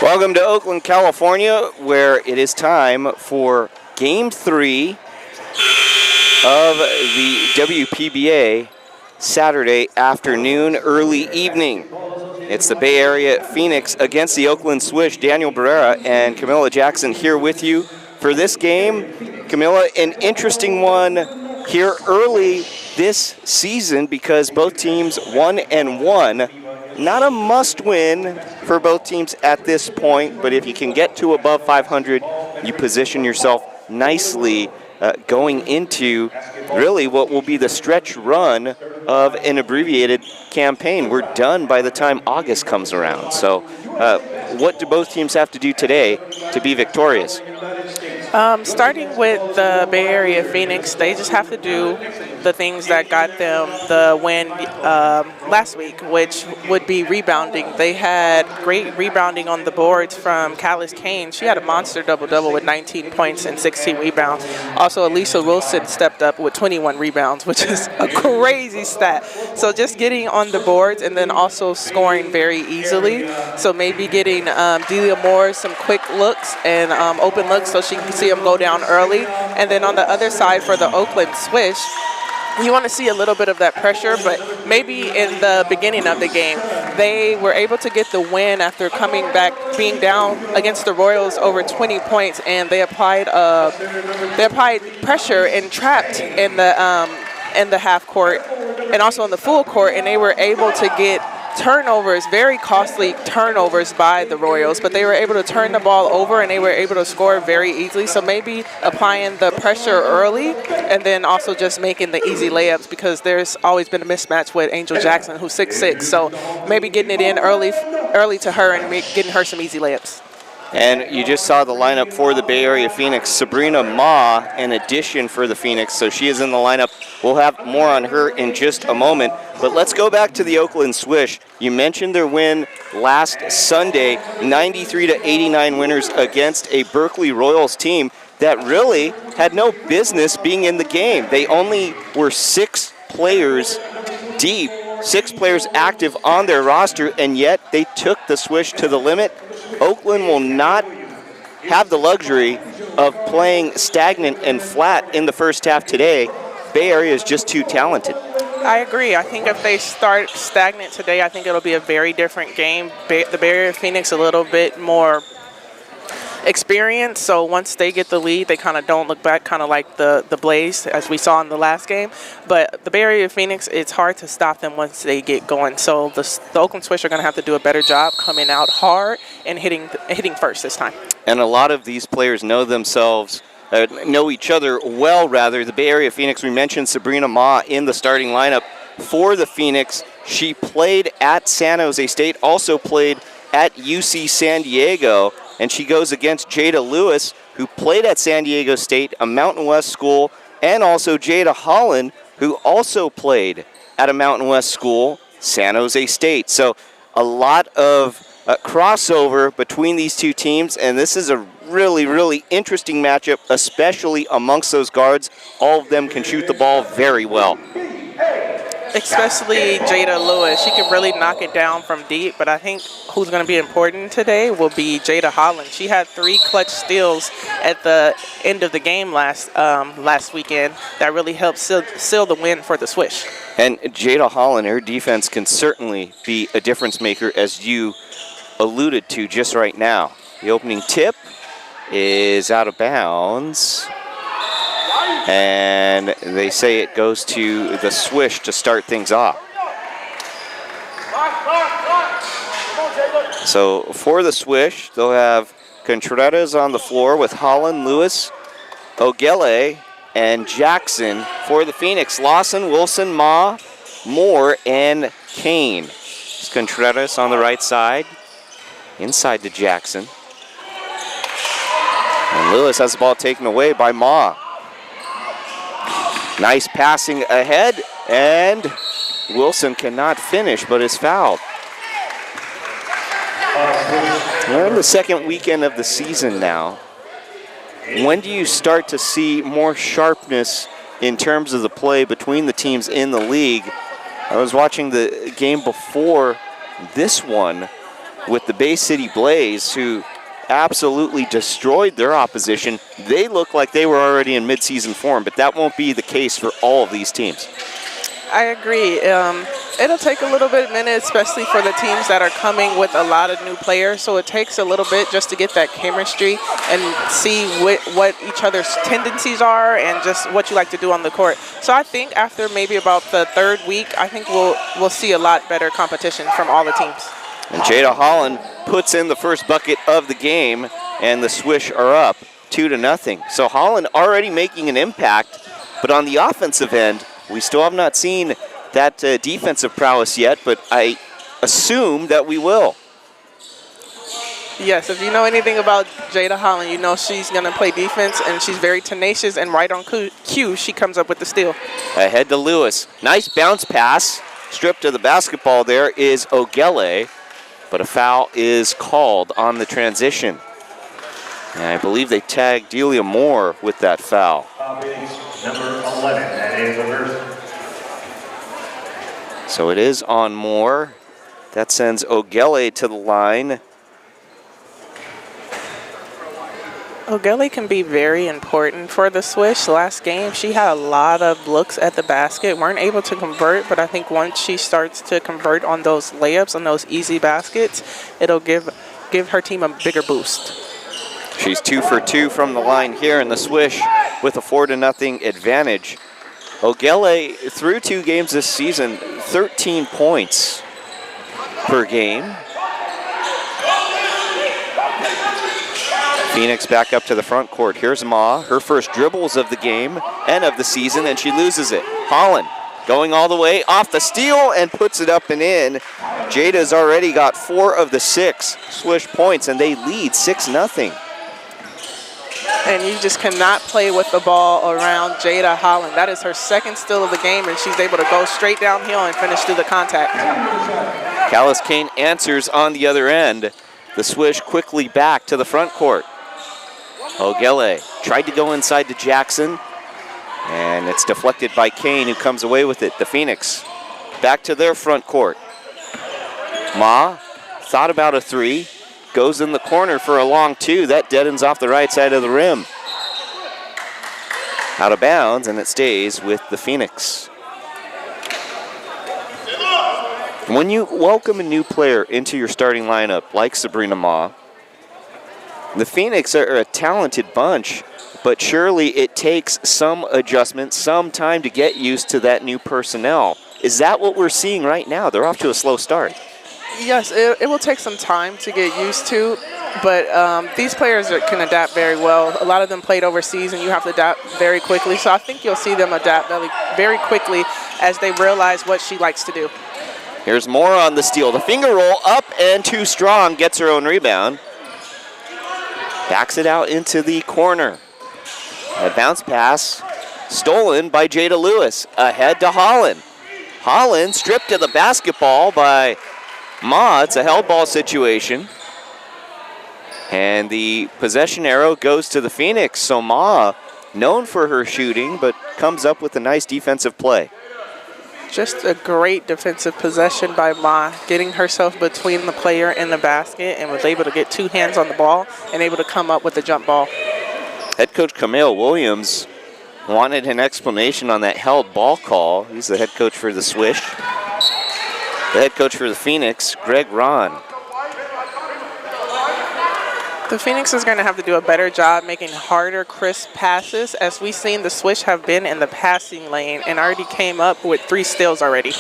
Welcome to Oakland, California, where it is time for Game 3 of the WPBA Saturday afternoon, early evening. It's the Bay Area Phoenix against the Oakland Swish. Daniel Barrera and Camilla Jackson here with you for this game. Camilla, an interesting one here early this season because both teams 1-1. Not a must-win for both teams at this point, but if you can get to above 500, you position yourself nicely going into really what will be the stretch run of an abbreviated campaign. We're done by the time August comes around. So what do both teams have to do today to be victorious? Starting with the Bay Area Phoenix, they just have to do the things that got them the win last week, which would be rebounding. They had great rebounding on the boards from Callis Kane. She had a monster double-double with 19 points and 16 rebounds. Also, Elisa Wilson stepped up with 21 rebounds, which is a crazy stat. So just getting on the boards and then also scoring very easily. So maybe getting Delia Moore some quick looks and open looks so she can see them go down early. And then on the other side for the Oakland Swish, you want to see a little bit of that pressure, but maybe in the beginning of the game, they were able to get the win after coming back, being down against the Royals over 20 points, and they applied pressure and trapped in the half court and also in the full court, and they were able to get turnovers, very costly turnovers by the Royals, but they were able to turn the ball over and they were able to score very easily. So maybe applying the pressure early and then also just making the easy layups, because there's always been a mismatch with Angel Jackson, who's 6'6". So maybe getting it in early to her and getting her some easy layups. And you just saw the lineup for the Bay Area Phoenix. Sabrina Ma, an addition for the Phoenix, so she is in the lineup. We'll have more on her in just a moment. But let's go back to the Oakland Swish. You mentioned their win last Sunday, 93-89 winners against a Berkeley Royals team that really had no business being in the game. They only were 6 players deep, 6 players active on their roster, and yet they took the Swish to the limit. Oakland will not have the luxury of playing stagnant and flat in the first half today. Bay Area is just too talented. I agree. I think if they start stagnant today, I think it'll be a very different game. The Bay Area Phoenix a little bit more experience, so once they get the lead, they kind of don't look back, kind of like the Blaze as we saw in the last game. But the Bay Area Phoenix, it's hard to stop them once they get going. So the Oakland Swish are going to have to do a better job coming out hard and hitting first this time. And a lot of these players know themselves, know each other well, rather. The Bay Area Phoenix, we mentioned Sabrina Ma in the starting lineup for the Phoenix. She played at San Jose State, also played at UC San Diego. And she goes against Jada Lewis, who played at San Diego State, a Mountain West school, and also Jada Holland, who also played at a Mountain West school, San Jose State. So a lot of crossover between these two teams, and this is a really, really interesting matchup, especially amongst those guards. All of them can shoot the ball very well. Especially Jada Lewis. She can really knock it down from deep, but I think who's going to be important today will be Jada Holland. She had 3 clutch steals at the end of the game last weekend that really helped seal the win for the Swish. And Jada Holland, her defense can certainly be a difference maker, as you alluded to just right now. The opening tip is out of bounds. And they say it goes to the Swish to start things off. So for the Swish, they'll have Contreras on the floor with Holland, Lewis, Ogele, and Jackson. For the Phoenix, Lawson, Wilson, Ma, Moore, and Kane. It's Contreras on the right side, inside to Jackson. And Lewis has the ball taken away by Ma. Nice passing ahead, and Wilson cannot finish, but is fouled. We're in the second weekend of the season now. When do you start to see more sharpness in terms of the play between the teams in the league? I was watching the game before this one, with the Bay City Blaze, who absolutely destroyed their opposition. They look like they were already in midseason form, but that won't be the case for all of these teams. I agree. It'll take a little bit minute, especially for the teams that are coming with a lot of new players. So it takes a little bit just to get that chemistry and see what each other's tendencies are and just what you like to do on the court. So I think after maybe about the third week, I think we'll see a lot better competition from all the teams. And Jada Holland puts in the first bucket of the game, and the Swish are up 2-0. So Holland already making an impact, but on the offensive end, we still have not seen that defensive prowess yet, but I assume that we will. Yes, if you know anything about Jada Holland, you know she's going to play defense, and she's very tenacious, and right on cue, she comes up with the steal. Ahead to Lewis. Nice bounce pass. Stripped of the basketball there is Ogele, but a foul is called on the transition. And I believe they tagged Delia Moore with that foul. Number 11, that is reversed. So it is on Moore. That sends Ogele to the line. Ogele can be very important for the Swish. Last game, she had a lot of looks at the basket, weren't able to convert, but I think once she starts to convert on those layups, on those easy baskets, it'll give her team a bigger boost. She's 2 for 2 from the line here in the Swish with a 4-0 advantage. Ogele, through 2 games this season, 13 points per game. Phoenix back up to the front court. Here's Ma, her first dribbles of the game and of the season, and she loses it. Holland going all the way off the steal and puts it up and in. Jada's already got 4 of the 6 Swish points, and they lead 6-0. And you just cannot play with the ball around Jada Holland. That is her second steal of the game, and she's able to go straight downhill and finish through the contact. Callis Kane answers on the other end. The Swish quickly back to the front court. Ogele tried to go inside to Jackson, and it's deflected by Kane, who comes away with it. The Phoenix back to their front court. Ma thought about a 3. Goes in the corner for a long 2. That deadens off the right side of the rim. Out of bounds, and it stays with the Phoenix. When you welcome a new player into your starting lineup, like Sabrina Ma, the Phoenix are a talented bunch, but surely it takes some adjustment, some time to get used to that new personnel. Is that what we're seeing right now? They're off to a slow start. Yes, it will take some time to get used to, but these players can adapt very well. A lot of them played overseas, and you have to adapt very quickly. So I think you'll see them adapt very quickly as they realize what she likes to do. Here's Moore on the steal. The finger roll up and too strong, gets her own rebound. Backs it out into the corner. A bounce pass stolen by Jada Lewis. Ahead to Holland. Holland stripped to the basketball by Ma. It's a held ball situation. And the possession arrow goes to the Phoenix. So Ma, known for her shooting, but comes up with a nice defensive play. Just a great defensive possession by Ma, getting herself between the player and the basket, and was able to get 2 hands on the ball and able to come up with the jump ball. Head coach Camille Williams wanted an explanation on that held ball call. He's the head coach for the Swish. The head coach for the Phoenix, Greg Ron. The Phoenix is going to have to do a better job making harder, crisp passes, as we've seen the Swish have been in the passing lane and already came up with 3 steals already.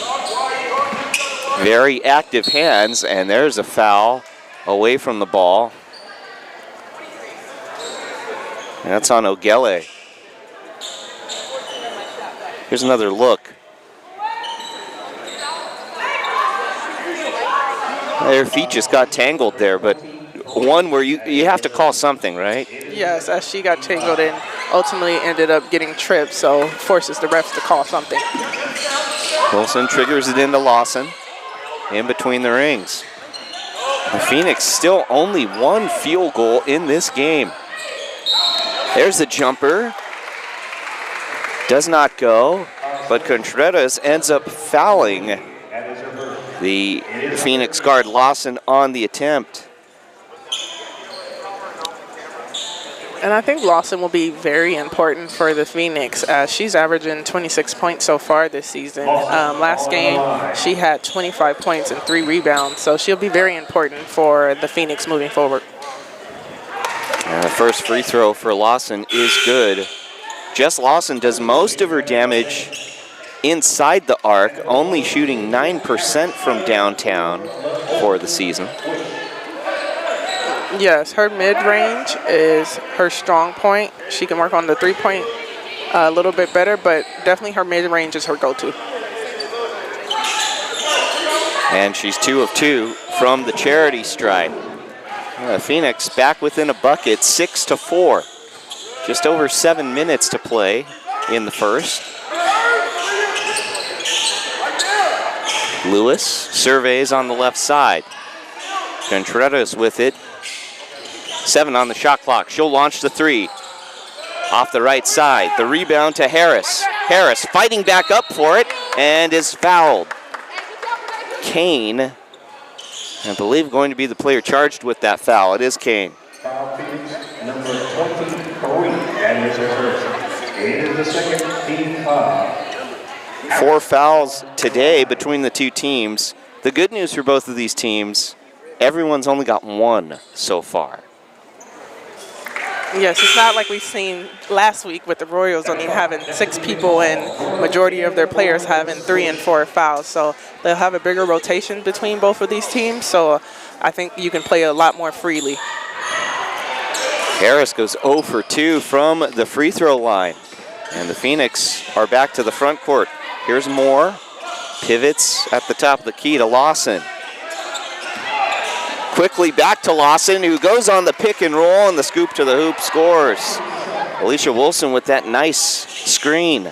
Very active hands, and there's a foul away from the ball. And that's on Ogele. Here's another look. Their feet just got tangled there, but one where you have to call something, right? Yes, as she got tangled and ultimately ended up getting tripped, so forces the refs to call something. Wilson triggers it into Lawson in between the rings. The Phoenix still only 1 field goal in this game. There's the jumper. Does not go, but Contreras ends up fouling the the Phoenix guard Lawson on the attempt. And I think Lawson will be very important for the Phoenix. She's averaging 26 points so far this season. Last game, she had 25 points and 3 rebounds, so she'll be very important for the Phoenix moving forward. And the first free throw for Lawson is good. Jess Lawson does most of her damage inside the arc, only shooting 9% from downtown for the season. Yes, her mid-range is her strong point. She can work on the three-point a little bit better, but definitely her mid-range is her go-to. And she's 2 of 2 from the charity stripe. Phoenix back within a bucket, 6-4. Just over 7 minutes to play in the first. Lewis surveys on the left side. Contreras with it. 7 on the shot clock. She'll launch the 3. Off the right side. The rebound to Harris. Harris fighting back up for it and is fouled. Kane, I believe, going to be the player charged with that foul. It is Kane. Foul Phoenix, number 23. That is her first. It is the second team foul. 4 fouls today between the two teams. The good news for both of these teams, everyone's only got 1 so far. Yes, it's not like we've seen last week with the Royals only having 6 people and majority of their players having 3 and 4 fouls. So they'll have a bigger rotation between both of these teams. So I think you can play a lot more freely. Harris goes 0 for 2 from the free throw line. And the Phoenix are back to the front court. Here's Moore. Pivots at the top of the key to Lawson. Quickly back to Lawson, who goes on the pick and roll, and the scoop to the hoop scores. Alicia Wilson with that nice screen.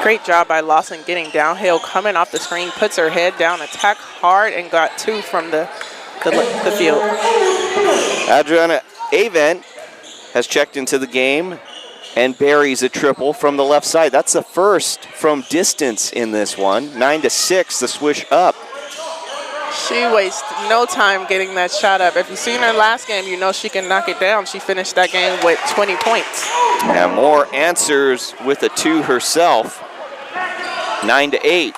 Great job by Lawson getting downhill, coming off the screen, puts her head down, attack hard, and got 2 from the field. Adriana Avent has checked into the game and buries a triple from the left side. That's the first from distance in this one. 9-6, the Swish up. She wastes no time getting that shot up. If you've seen her last game, you know she can knock it down. She finished that game with 20 points. And Moore answers with a 2 herself. 9-8.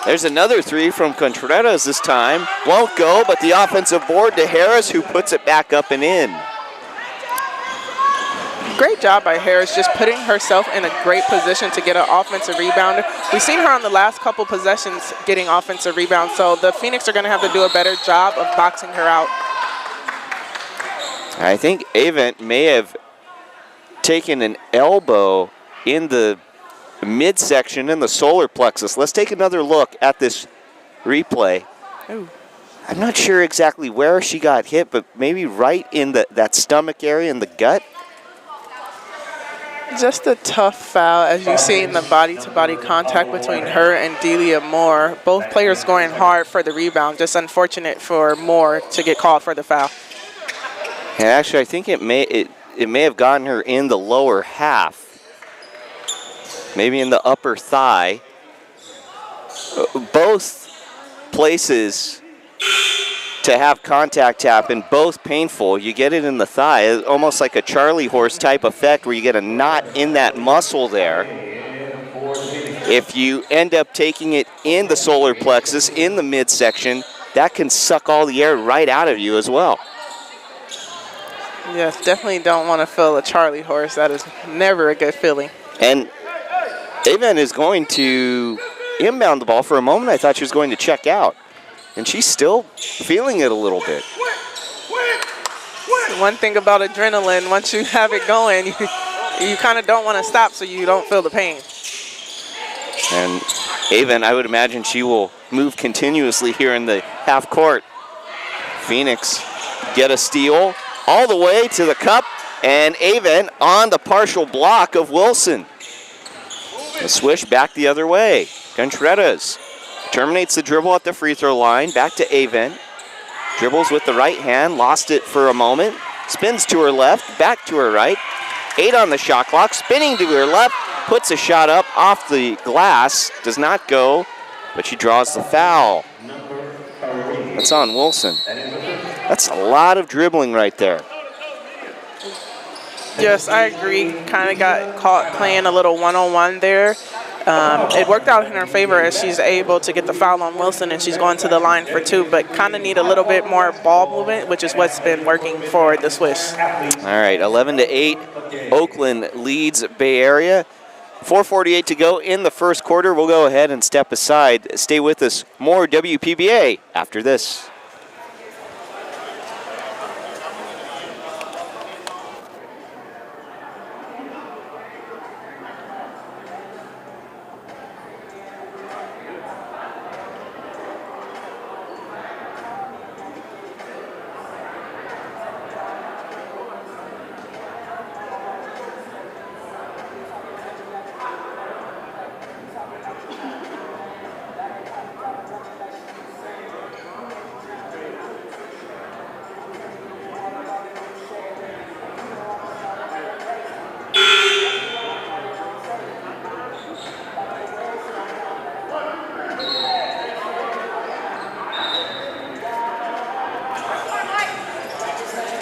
There's another 3 from Contreras this time. Won't go, but the offensive board to Harris, who puts it back up and in. Great job by Harris, just putting herself in a great position to get an offensive rebound. We've seen her on the last couple possessions getting offensive rebounds, so the Phoenix are going to have to do a better job of boxing her out. I think Avent may have taken an elbow in the midsection in the solar plexus. Let's take another look at this replay. Ooh. I'm not sure exactly where she got hit, but maybe right in that stomach area in the gut. Just a tough foul, as you see in the body-to-body contact between her and Delia Moore. Both players going hard for the rebound. Just unfortunate for Moore to get called for the foul. And actually, I think it may have gotten her in the lower half, maybe in the upper thigh. Both places to have contact happen, both painful. You get it in the thigh, it's almost like a Charlie horse type effect where you get a knot in that muscle there. If you end up taking it in the solar plexus, in the midsection, that can suck all the air right out of you as well. Yes, definitely don't want to feel a Charlie horse. That is never a good feeling. And Avent is going to inbound the ball. For a moment, I thought she was going to check out. And she's still feeling it a little bit. One thing about adrenaline, once you have it going, you kind of don't want to stop so you don't feel the pain. And Avent, I would imagine she will move continuously here in the half court. Phoenix get a steal all the way to the cup, and Avent on the partial block of Wilson. The Swish back the other way. Contreras terminates the dribble at the free throw line. Back to Avent. Dribbles with the right hand. Lost it for a moment. Spins to her left. Back to her right. 8 on the shot clock. Spinning to her left. Puts a shot up off the glass. Does not go. but she draws the foul. That's on Wilson. That's a lot of dribbling right there. Yes, I agree. Kind of got caught playing a little one-on-one there. It worked out in her favor as she's able to get the foul on Wilson and she's going to the line for 2, but kind of need a little bit more ball movement, which is what's been working for the Swish. All right, 11-8. Oakland leads Bay Area. 4:48 to go in the first quarter. We'll go ahead and step aside. Stay with us. More WPBA after this.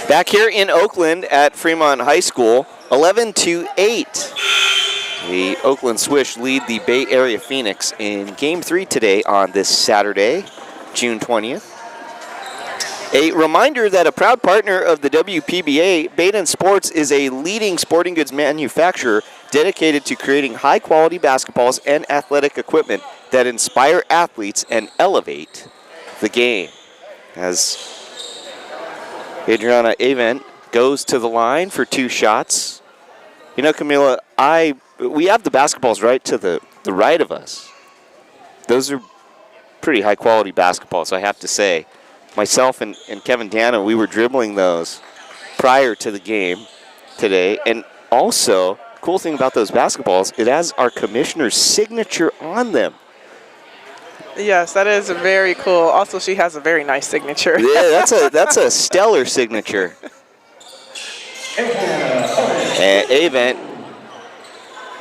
Back here in Oakland at Fremont High School, 11-8. The Oakland Swish lead the Bay Area Phoenix in Game 3 today on this Saturday, June 20th. A reminder that a proud partner of the WPBA, Baden Sports is a leading sporting goods manufacturer dedicated to creating high-quality basketballs and athletic equipment that inspire athletes and elevate the game. As Adriana Avent goes to the line for 2 shots. You know, Camila, we have the basketballs right to the right of us. Those are pretty high-quality basketballs, I have to say. Myself and Kevin Dano, we were dribbling those prior to the game today. And also, cool thing about those basketballs, it has our commissioner's signature on them. Yes, that is very cool. Also, she has a very nice signature. Yeah, that's a stellar signature. And Avent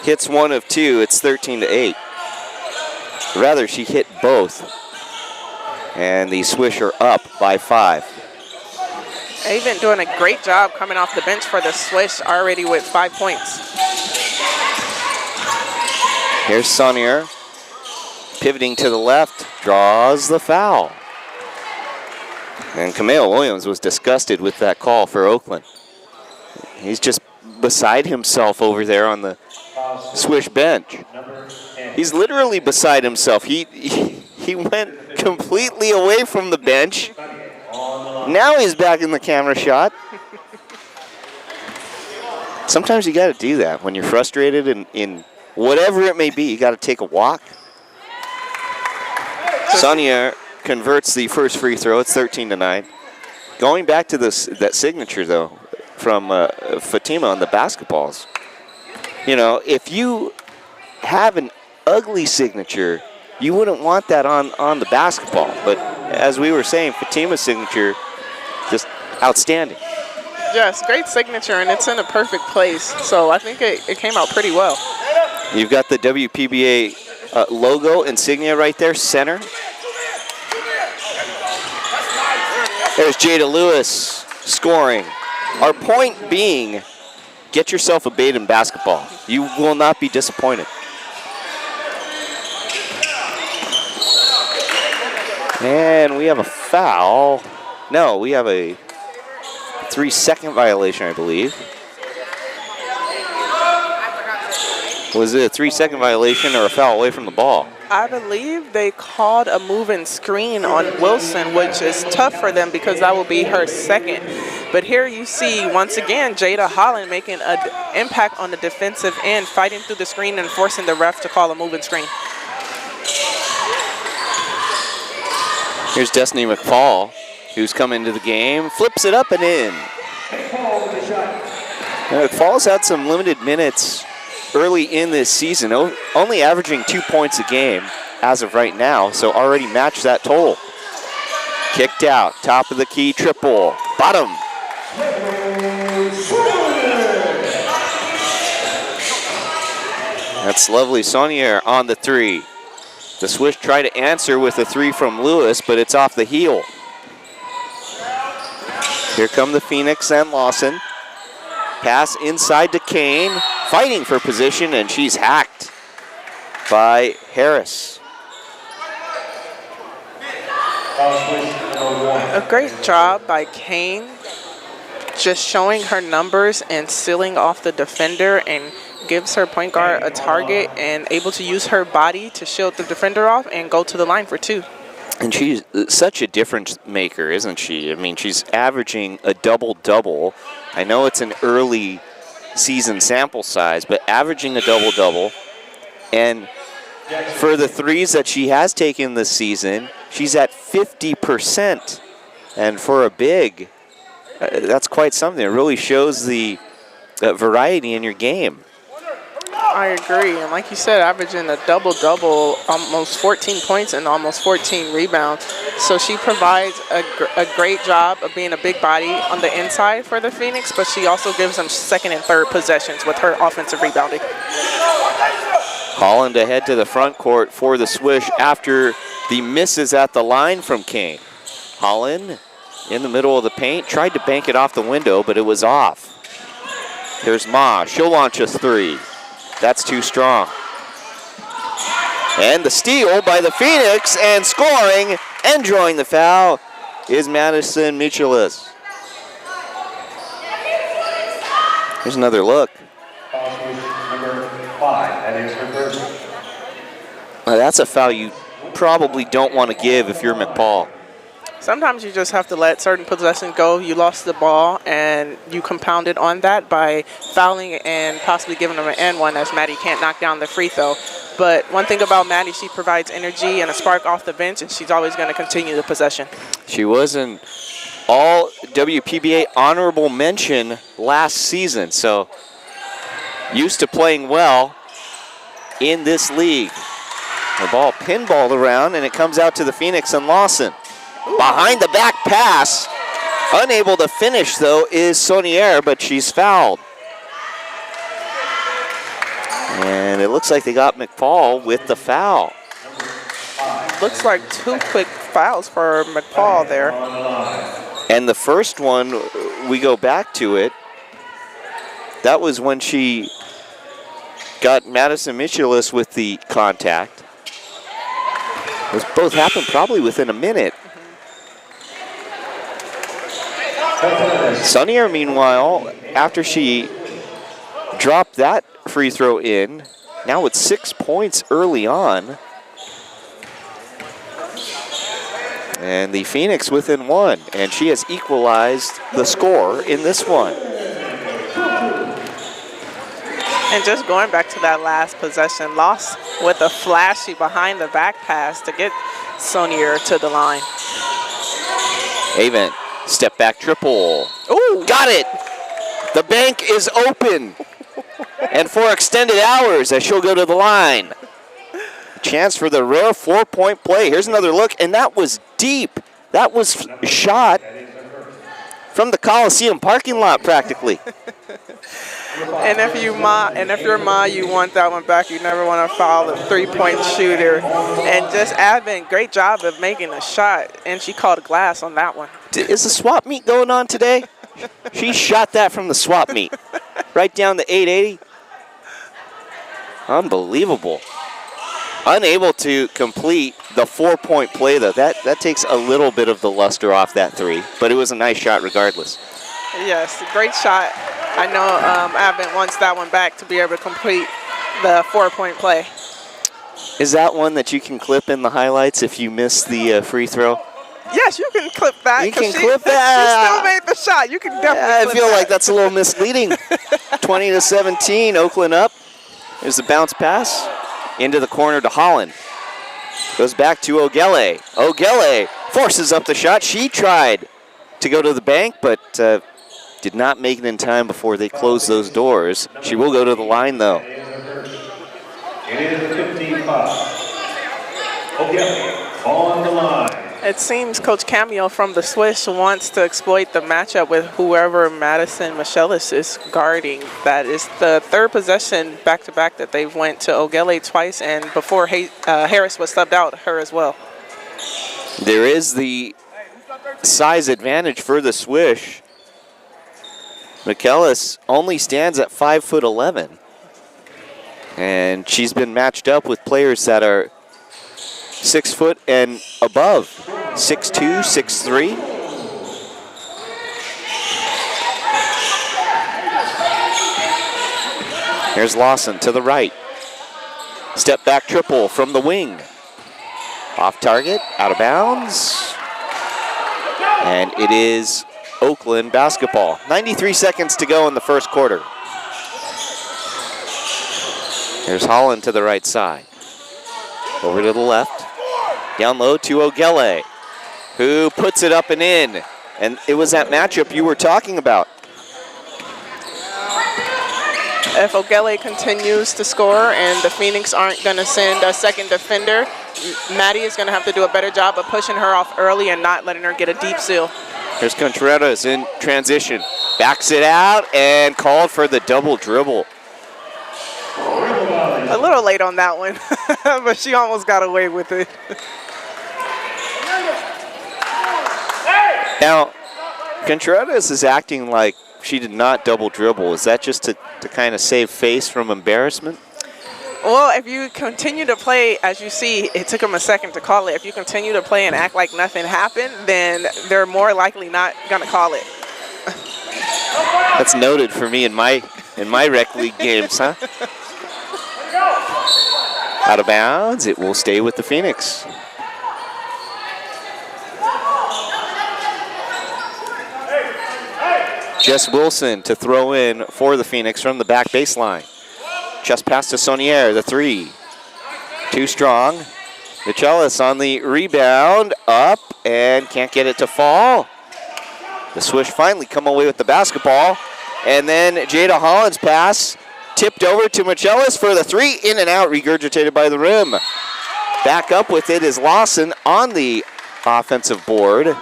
hits 1 of 2. It's 13-8. Rather, she hit both. And the Swish are up by 5. Avent doing a great job coming off the bench for the Swish, already with 5 points. Here's Sonnier. Pivoting to the left, draws the foul. And Kameo Williams was disgusted with that call for Oakland. He's just beside himself over there on the Swish bench. He's literally beside himself. He went completely away from the bench. Now he's back in the camera shot. Sometimes you got to do that when you're frustrated in whatever it may be. You got to take a walk. Sonnier converts the first free throw. It's 13-9. Going back to that signature, though, from Fatima on the basketballs. You know, if you have an ugly signature, you wouldn't want that on the basketball. But as we were saying, Fatima's signature, just outstanding. Yes, great signature, and it's in a perfect place. So I think it came out pretty well. You've got the WPBA logo insignia right there, center. There's Jada Lewis scoring. Our point being, get yourself a Baden basketball. You will not be disappointed. And we have a foul. No, we have a 3-second violation, I believe. Was it a 3-second violation or a foul away from the ball? I believe they called a moving screen on Wilson, which is tough for them because that will be her second. But here you see, once again, Jada Holland making an impact on the defensive end, fighting through the screen and forcing the ref to call a moving screen. Here's Destiny McFall, who's come into the game, flips it up and in. McFall's had some limited minutes early in this season, only averaging 2 points a game as of right now, so already matched that total. Kicked out, top of the key, triple, bottom. That's lovely. Sonnier on the 3. The Swish try to answer with a 3 from Lewis, but it's off the heel. Here come the Phoenix and Lawson. Pass inside to Kane, fighting for position, and she's hacked by Harris. A great job by Kane, just showing her numbers and sealing off the defender, and gives her point guard a target and able to use her body to shield the defender off and go to the line for 2. And she's such a difference maker, isn't she? I mean, she's averaging a double-double. I know it's an early season sample size, but averaging a double-double. And for the threes that she has taken this season, she's at 50%. And for a big, that's quite something. It really shows the variety in your game. I agree, and like you said, averaging a double-double, almost 14 points and almost 14 rebounds. So she provides a great job of being a big body on the inside for the Phoenix, but she also gives them second and third possessions with her offensive rebounding. Holland ahead to the front court for the Swish after the misses at the line from Kane. Holland in the middle of the paint, tried to bank it off the window, but it was off. Here's Ma, she'll launch a 3. That's too strong. And the steal by the Phoenix, and scoring and drawing the foul is Madison Michelis. Here's another look. Number 5, that is her first. That's a foul you probably don't want to give if you're McPaul. Sometimes you just have to let certain possessions go. You lost the ball, and you compounded on that by fouling and possibly giving them an N1 as Maddie can't knock down the free throw. But one thing about Maddie, she provides energy and a spark off the bench, and she's always going to continue the possession. She was an all WPBA honorable mention last season, so used to playing well in this league. The ball pinballed around, and it comes out to the Phoenix and Lawson. Behind the back pass, unable to finish though is Saunier, but she's fouled. And it looks like they got McPaul with the foul. Looks like 2 quick fouls for McPaul there. And the first one, we go back to it, that was when she got Madison Michelis with the contact. Those both happened probably within a minute. Saunier, meanwhile, after she dropped that free throw in, now with 6 points early on. And the Phoenix within 1, and she has equalized the score in this one. And just going back to that last possession, lost with a flashy behind the back pass to get Saunier to the line. Avent, step back triple. Ooh, got it! The bank is open. And for extended hours as she'll go to the line. Chance for the rare 4-point play. Here's another look, and that was deep. That was shot from the Coliseum parking lot practically. And if you're Ma, you want that one back. You never want to foul a 3-point shooter. And just Advent, great job of making a shot, and she called a glass on that one. Is the swap meet going on today? She shot that from the swap meet. Right down the 880. Unbelievable. Unable to complete the 4-point play, though. That takes a little bit of the luster off that 3, but it was a nice shot regardless. Yes, great shot. I know Advent wants that one back to be able to complete the 4-point play. Is that one that you can clip in the highlights if you miss the free throw? Yes, you can clip that. You can clip that. She still made the shot. You can definitely clip I feel that. like that's a little misleading. 20-17, Oakland up. There's the bounce pass into the corner to Holland. Goes back to Ogele. Ogele forces up the shot. She tried to go to the bank, but did not make it in time before they closed those doors. She will go to the line, though. It is the 15 foul. Ogele on the line. It seems Coach Cameo from the Swish wants to exploit the matchup with whoever Madison Michelis is guarding. That is the third possession back-to-back that they've went to Ogele twice, and before Harris was subbed out, her as well. There is the size advantage for the Swish. Michelis only stands at 5'11", and she's been matched up with players that are 6 foot and above, 6'2", 6'3". Here's Lawson to the right. Step back triple from the wing. Off target, out of bounds. And it is Oakland basketball. 93 seconds to go in the first quarter. There's Holland to the right side. Over to the left. Down low to Ogele, who puts it up and in. And it was that matchup you were talking about. If Ogele continues to score and the Phoenix aren't going to send a second defender, Maddie is going to have to do a better job of pushing her off early and not letting her get a deep seal. Here's Contreras in transition. Backs it out and called for the double dribble. A little late on that one, but she almost got away with it. Now, Contreras is acting like she did not double dribble. Is that just to kind of save face from embarrassment? Well, if you continue to play, as you see, it took them a second to call it. If you continue to play and act like nothing happened, then they're more likely not going to call it. That's noted for me in my rec league games, huh? Out of bounds, it will stay with the Phoenix. Jess Wilson to throw in for the Phoenix from the back baseline. Just pass to Saunier, the three. Too strong. Michelis on the rebound, up, and can't get it to fall. The Swish finally come away with the basketball. And then Jada Holland's pass tipped over to Michelis for the three, in and out, regurgitated by the rim. Back up with it is Lawson on the offensive board,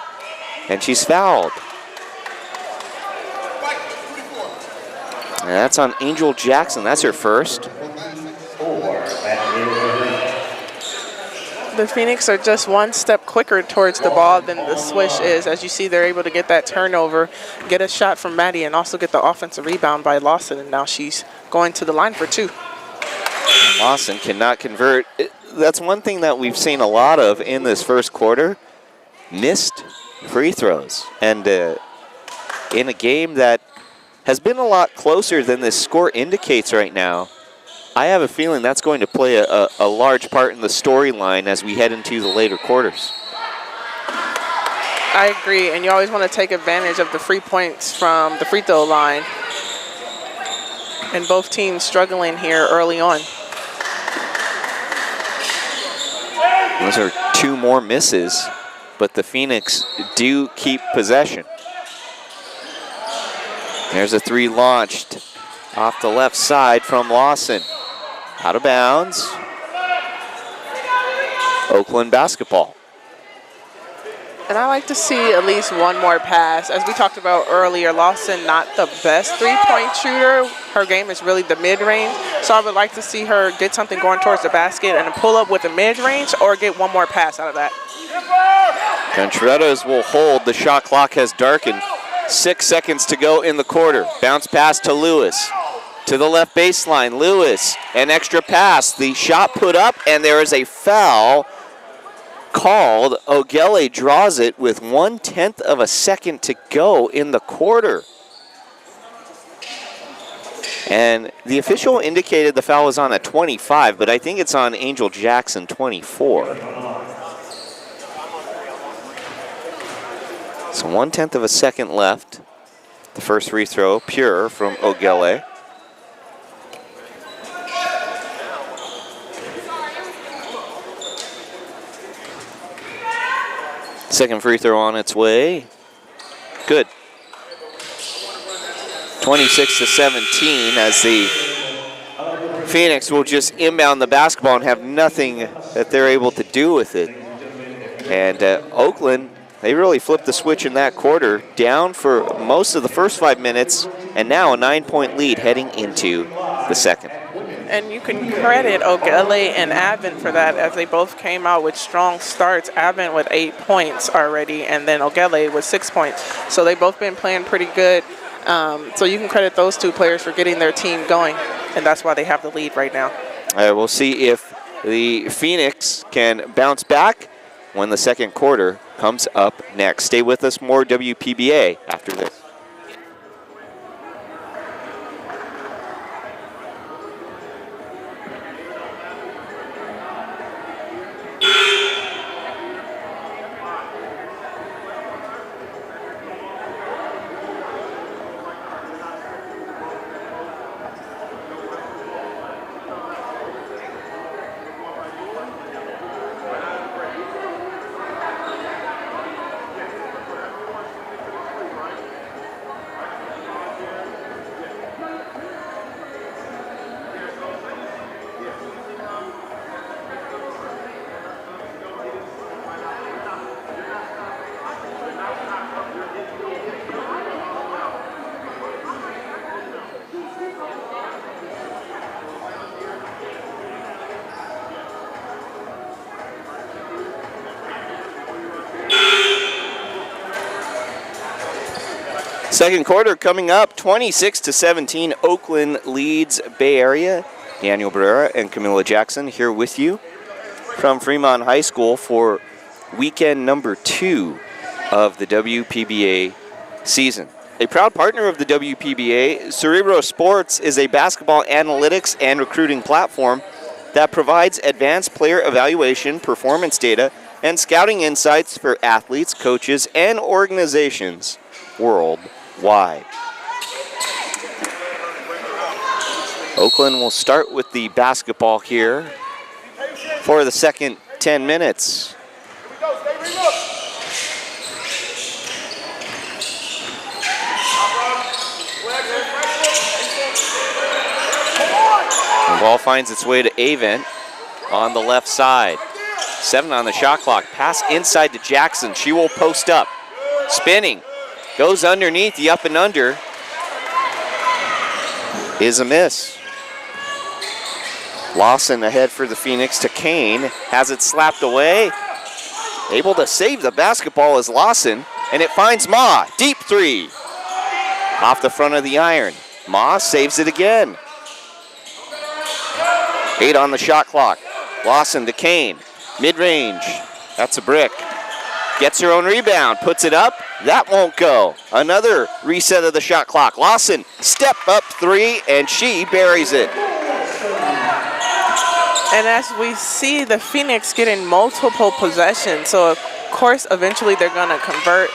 and she's fouled. And that's on Angel Jackson. That's her first. The Phoenix are just one step quicker towards the ball than the Swish is. As you see, they're able to get that turnover, get a shot from Maddie, and also get the offensive rebound by Lawson. And now she's going to the line for two. And Lawson cannot convert. That's one thing that we've seen a lot of in this first quarter. Missed free throws. And in a game that has been a lot closer than this score indicates right now, I have a feeling that's going to play a large part in the storyline as we head into the later quarters. I agree, and you always want to take advantage of the free points from the free throw line. And both teams struggling here early on. Those are two more misses, but the Phoenix do keep possession. There's a three launched off the left side from Lawson. Out of bounds. Oakland basketball. And I like to see at least one more pass. As we talked about earlier, Lawson not the best three-point shooter. Her game is really the mid-range. So I would like to see her get something going towards the basket and pull up with the mid-range or get one more pass out of that. Contreras will hold. The shot clock has darkened. 6 seconds to go in the quarter. Bounce pass to Lewis. To the left baseline, Lewis, an extra pass. The shot put up, and there is a foul called. Ogele draws it with 1/10 of a second to go in the quarter. And the official indicated the foul was on at 25, but I think it's on Angel Jackson, 24. So 1/10 of a second left. The first free throw, pure from Ogele. Second free throw on its way. Good. 26-17 as the Phoenix will just inbound the basketball and have nothing that they're able to do with it. And Oakland, they really flipped the switch in that quarter, down for most of the first 5 minutes, and now a 9-point lead heading into the second. And you can credit Ogele and Advent for that, as they both came out with strong starts. Advent with 8 points already, and then Ogele with 6 points. So they've both been playing pretty good. So you can credit those two players for getting their team going, and that's why they have the lead right now. We'll see if the Phoenix can bounce back when the second quarter comes up next. Stay with us, more WPBA after this. Second quarter coming up, 26-17. Oakland leads Bay Area. Daniel Barrera and Camila Jackson here with you from Fremont High School for weekend number 2 of the WPBA season. A proud partner of the WPBA, Cerebro Sports is a basketball analytics and recruiting platform that provides advanced player evaluation, performance data, and scouting insights for athletes, coaches, and organizations worldwide. Oakland will start with the basketball here for the second 10 minutes. The ball finds its way to Avent on the left side. 7 on the shot clock. Pass inside to Jackson. She will post up. Spinning. Goes underneath. The up and under is a miss. Lawson ahead for the Phoenix to Kane. Has it slapped away. Able to save the basketball is Lawson. And it finds Ma. Deep three. Off the front of the iron. Ma saves it again. 8 on the shot clock. Lawson to Kane. Mid-range. That's a brick. Gets her own rebound. Puts it up. That won't go. Another reset of the shot clock. Lawson, step up three, and she buries it. And as we see the Phoenix getting multiple possessions, so of course eventually they're going to convert.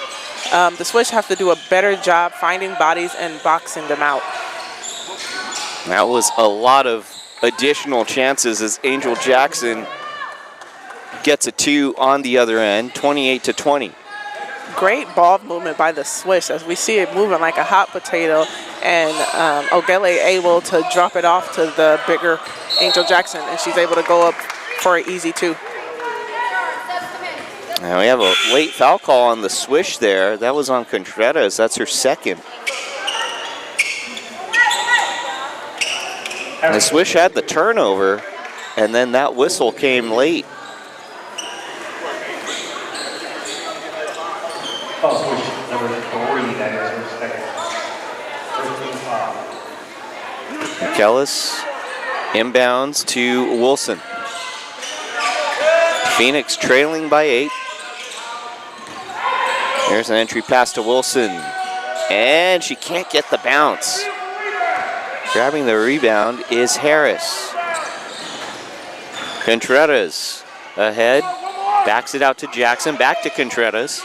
The Swish have to do a better job finding bodies and boxing them out. That was a lot of additional chances as Angel Jackson gets a 2 on the other end, 28-20. Great ball movement by the Swish as we see it moving like a hot potato, and Ogele able to drop it off to the bigger Angel Jackson, and she's able to go up for an easy 2. Now we have a late foul call on the Swish there. That was on Contreras. That's her second. And the Swish had the turnover, and then that whistle came late. Oh, Swish number 3, that is her second. 13 foul. Kellis inbounds to Wilson. Phoenix trailing by 8. There's an entry pass to Wilson, and she can't get the bounce. Grabbing the rebound is Harris. Contreras ahead, backs it out to Jackson, back to Contreras.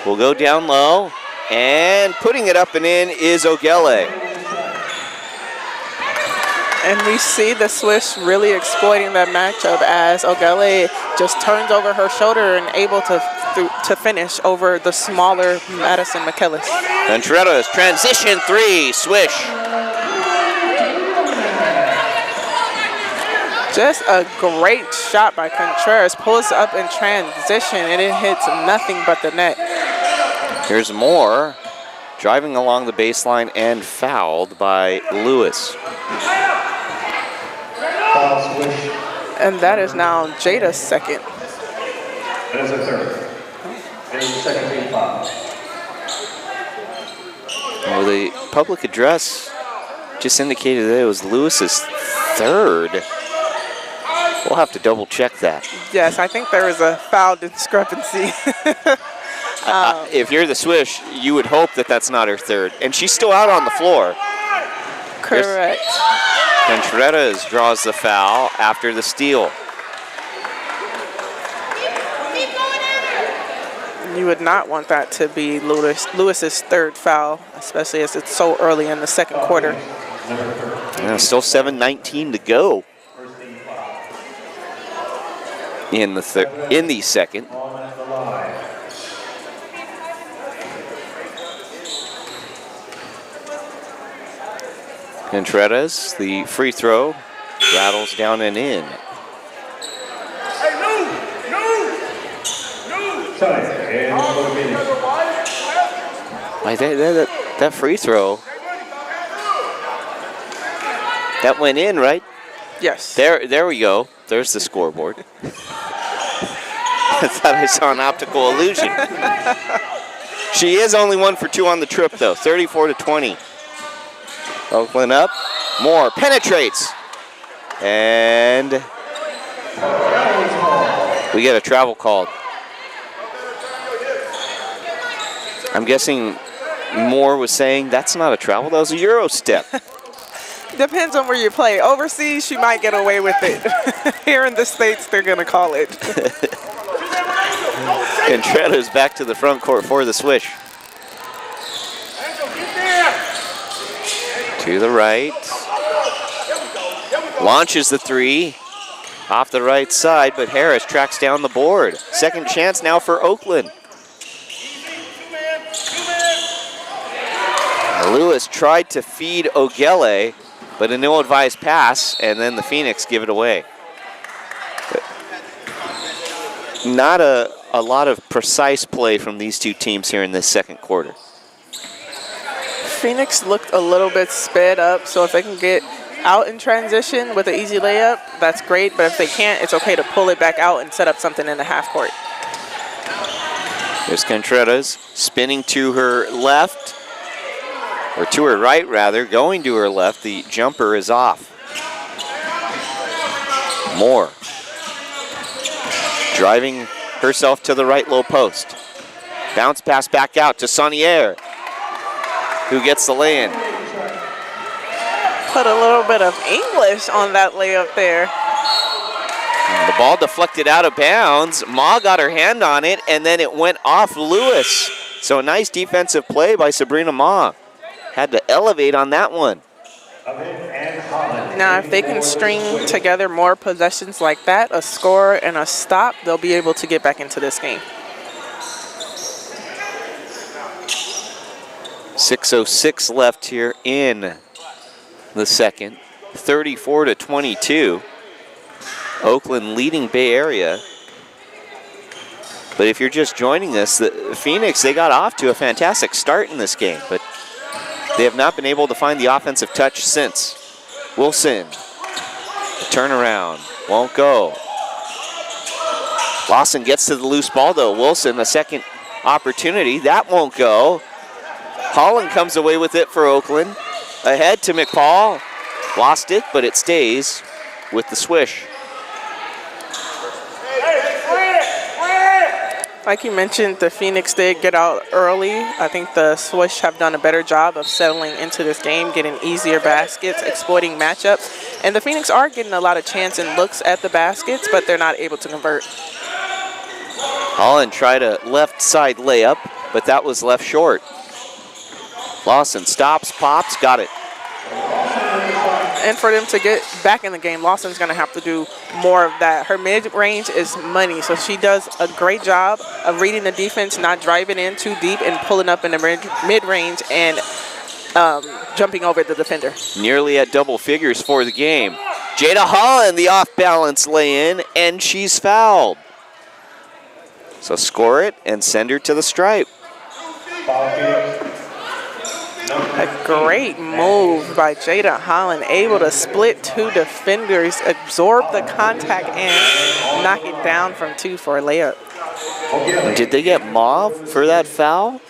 Will go down low, and putting it up and in is Ogele. And we see the Swish really exploiting that matchup as Ogele just turns over her shoulder and able to finish over the smaller Madison McKellis. Contreras, transition 3, Swish. Just a great shot by Contreras. Pulls up in transition, and it hits nothing but the net. Here's Moore driving along the baseline and fouled by Lewis. Foul Swish. And that is now Jada's second. That is a third. It is the second team foul. Well, the public address just indicated that it was Lewis's third. We'll have to double check that. Yes, I think there is a foul discrepancy. If you're the Swish, you would hope that that's not her third. And she's still out on the floor. Correct. Contreras draws the foul after the steal. You would not want that to be Lewis's third foul, especially as it's so early in the second quarter. Yeah, still 7:19 to go in the second. Contreras, the free throw, rattles down and in. That free throw, that went in, right? Yes. There we go. There's the scoreboard. I thought I saw an optical illusion. She is only 1 for 2 on the trip, though. 34-20. Oakland up. Moore penetrates. And we get a travel called. I'm guessing Moore was saying that's not a travel, that was a Euro step. Depends on where you play. Overseas, she might get away with it. Here in the States, they're going to call it. Contreras back to the front court for the Swish. To the right. Launches the three. Off the right side, but Harris tracks down the board. Second chance now for Oakland. Lewis tried to feed Ogele, but an ill-advised pass, and then the Phoenix give it away. Not a lot of precise play from these two teams here in this second quarter. Phoenix looked a little bit sped up, so if they can get out in transition with an easy layup, that's great, but if they can't, it's okay to pull it back out and set up something in the half court. There's Contreras spinning to her left, or to her right rather, going to her left. The jumper is off. Moore driving herself to the right low post. Bounce pass back out to Saunier, who gets the lay-in. Put a little bit of English on that layup there. The ball deflected out of bounds. Ma got her hand on it, and then it went off Lewis. So a nice defensive play by Sabrina Ma. Had to elevate on that one. Now, if they can string together more possessions like that, a score and a stop, they'll be able to get back into this game. 6:06 left here in the second. 34-22. Oakland leading Bay Area. But if you're just joining us, the Phoenix, they got off to a fantastic start in this game, but they have not been able to find the offensive touch since. Wilson, turnaround, won't go. Lawson gets to the loose ball though. Wilson, a second opportunity, that won't go. Holland comes away with it for Oakland. Ahead to McPaul, lost it, but it stays with the Swish. Like you mentioned, the Phoenix did get out early. I think the Swish have done a better job of settling into this game, getting easier baskets, exploiting matchups. And the Phoenix are getting a lot of chance and looks at the baskets, but they're not able to convert. Holland tried a left side layup, but that was left short. Lawson stops, pops, got it. And for them to get back in the game, Lawson's going to have to do more of that. Her mid-range is money, so she does a great job of reading the defense, not driving in too deep and pulling up in the mid-range and jumping over the defender. Nearly at double figures for the game. Jada Holland, the off-balance lay-in, and she's fouled. So score it and send her to the stripe. A great move by Jada Holland, able to split two defenders, absorb the contact, and knock it down from 2 for a layup. Did they get mauve for that foul?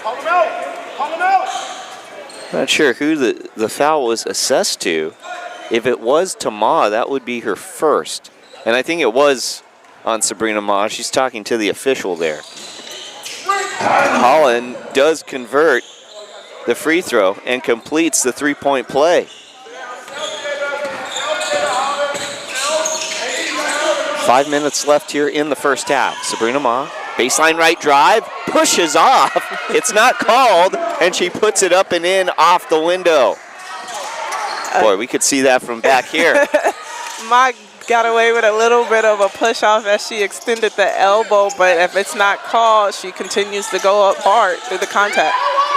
Call him out! Call him out! Not sure who the foul was assessed to. If it was to Ma, that would be her first. And I think it was on Sabrina Ma. She's talking to the official there. Holland does convert the free throw and completes the three-point play. 5 minutes left here in the first half. Sabrina Ma, baseline right drive, pushes off. It's not called, and she puts it up and in off the window. Boy, we could see that from back here. Ma got away with a little bit of a push off as she extended the elbow, but if it's not called, she continues to go up hard through the contact.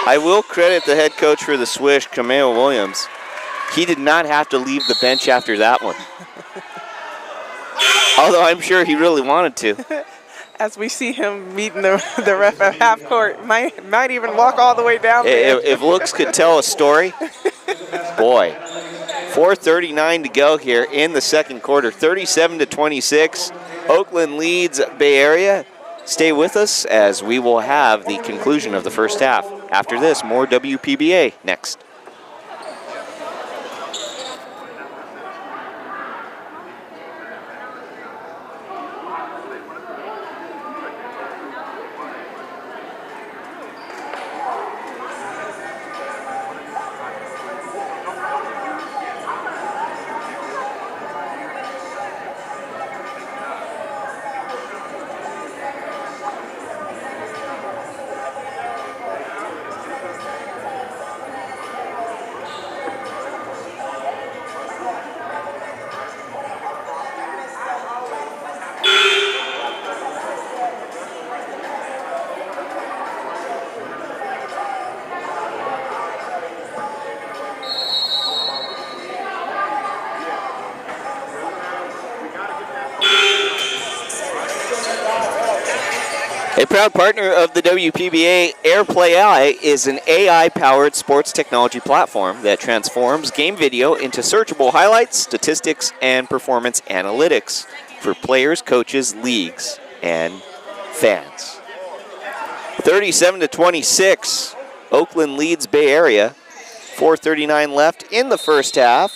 I will credit the head coach for the Swish, Kameo Williams. He did not have to leave the bench after that one. Although I'm sure he really wanted to. As we see him meeting the ref at half court, might even walk all the way down there. If looks could tell a story, boy. 4:39 to go here in the second quarter. 37-26. Oakland leads Bay Area. Stay with us as we will have the conclusion of the first half. After this, more WPBA next. A proud partner of the WPBA, AirPlay AI is an AI-powered sports technology platform that transforms game video into searchable highlights, statistics, and performance analytics for players, coaches, leagues, and fans. 37-26, Oakland leads Bay Area. 4:39 left in the first half.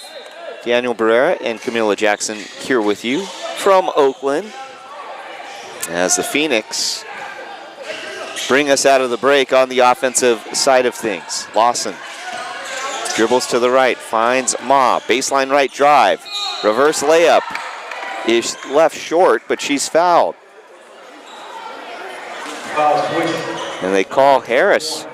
Daniel Barrera and Camila Jackson here with you from Oakland as the Phoenix bring us out of the break on the offensive side of things. Lawson dribbles to the right, finds Ma, baseline right drive, reverse layup is left short, but she's fouled. And they call Harris.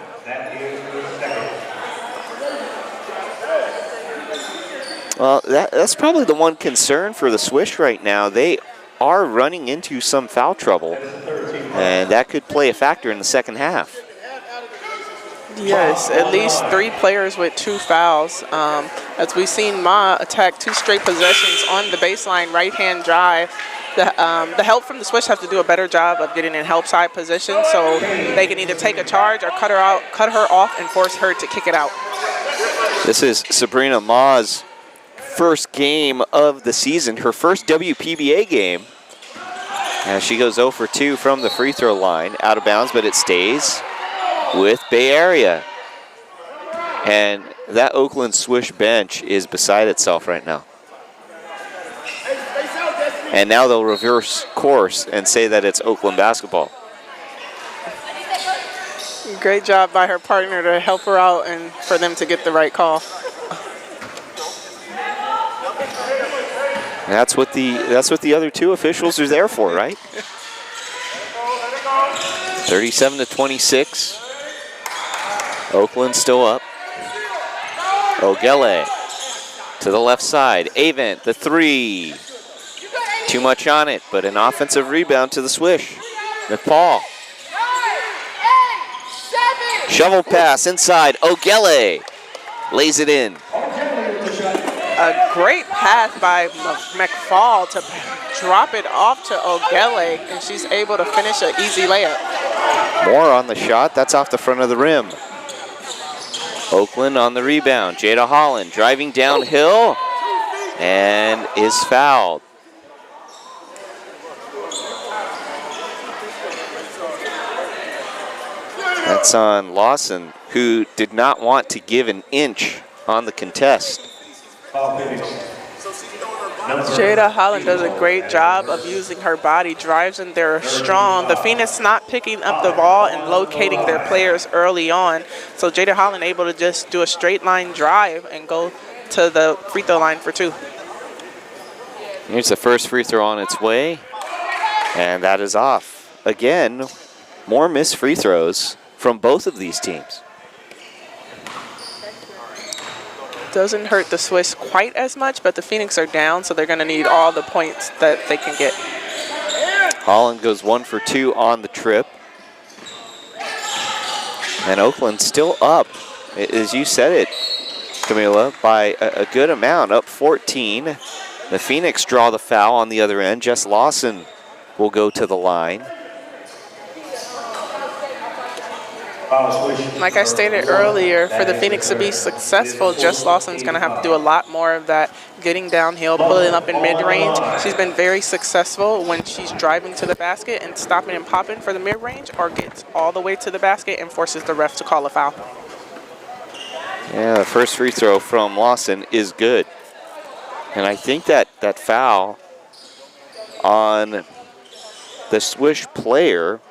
Well, that's probably the one concern for the Swish right now. They are running into some foul trouble, and that could play a factor in the second half. Yes, at least 3 players with 2 fouls. As we've seen Ma attack 2 straight possessions on the baseline right-hand drive. The help from the Swish have to do a better job of getting in help side position, so they can either take a charge or cut her off and force her to kick it out. This is Sabrina Ma's first game of the season, her first WPBA game. As she goes 0 for 2 from the free throw line, out of bounds, but it stays with Bay Area. And that Oakland Swish bench is beside itself right now. And now they'll reverse course and say that it's Oakland basketball. Great job by her partner to help her out and for them to get the right call. That's what the other 2 officials are there for, right? 37-26. Oakland still up. Ogele to the left side. Avent, the 3. Too much on it, but an offensive rebound to the Swish. McPaul. Shovel pass inside. Ogele lays it in. a great pass by McFall to drop it off to Ogele, and she's able to finish an easy layup. More on the shot. That's off the front of the rim. Oakland on the rebound. Jada Holland driving downhill and is fouled. That's on Lawson, who did not want to give an inch on the contest. Jada Holland does a great job of using her body, drives in there strong. The Phoenix not picking up the ball and locating their players early on. So Jada Holland able to just do a straight line drive and go to the free throw line for 2. Here's the first free throw on its way, and that is off. Again, more missed free throws from both of these teams. Doesn't hurt the Swiss quite as much, but the Phoenix are down, so they're going to need all the points that they can get. Holland goes 1 for 2 on the trip. And Oakland still up, as you said it, Camila, by a good amount, up 14. The Phoenix draw the foul on the other end. Jess Lawson will go to the line. Like I stated earlier, for the Phoenix to be successful, Jess Lawson's going to have to do a lot more of that, getting downhill, pulling up in mid-range. She's been very successful when she's driving to the basket and stopping and popping for the mid-range, or gets all the way to the basket and forces the ref to call a foul. Yeah, the first free throw from Lawson is good. And I think that foul on the Swish player,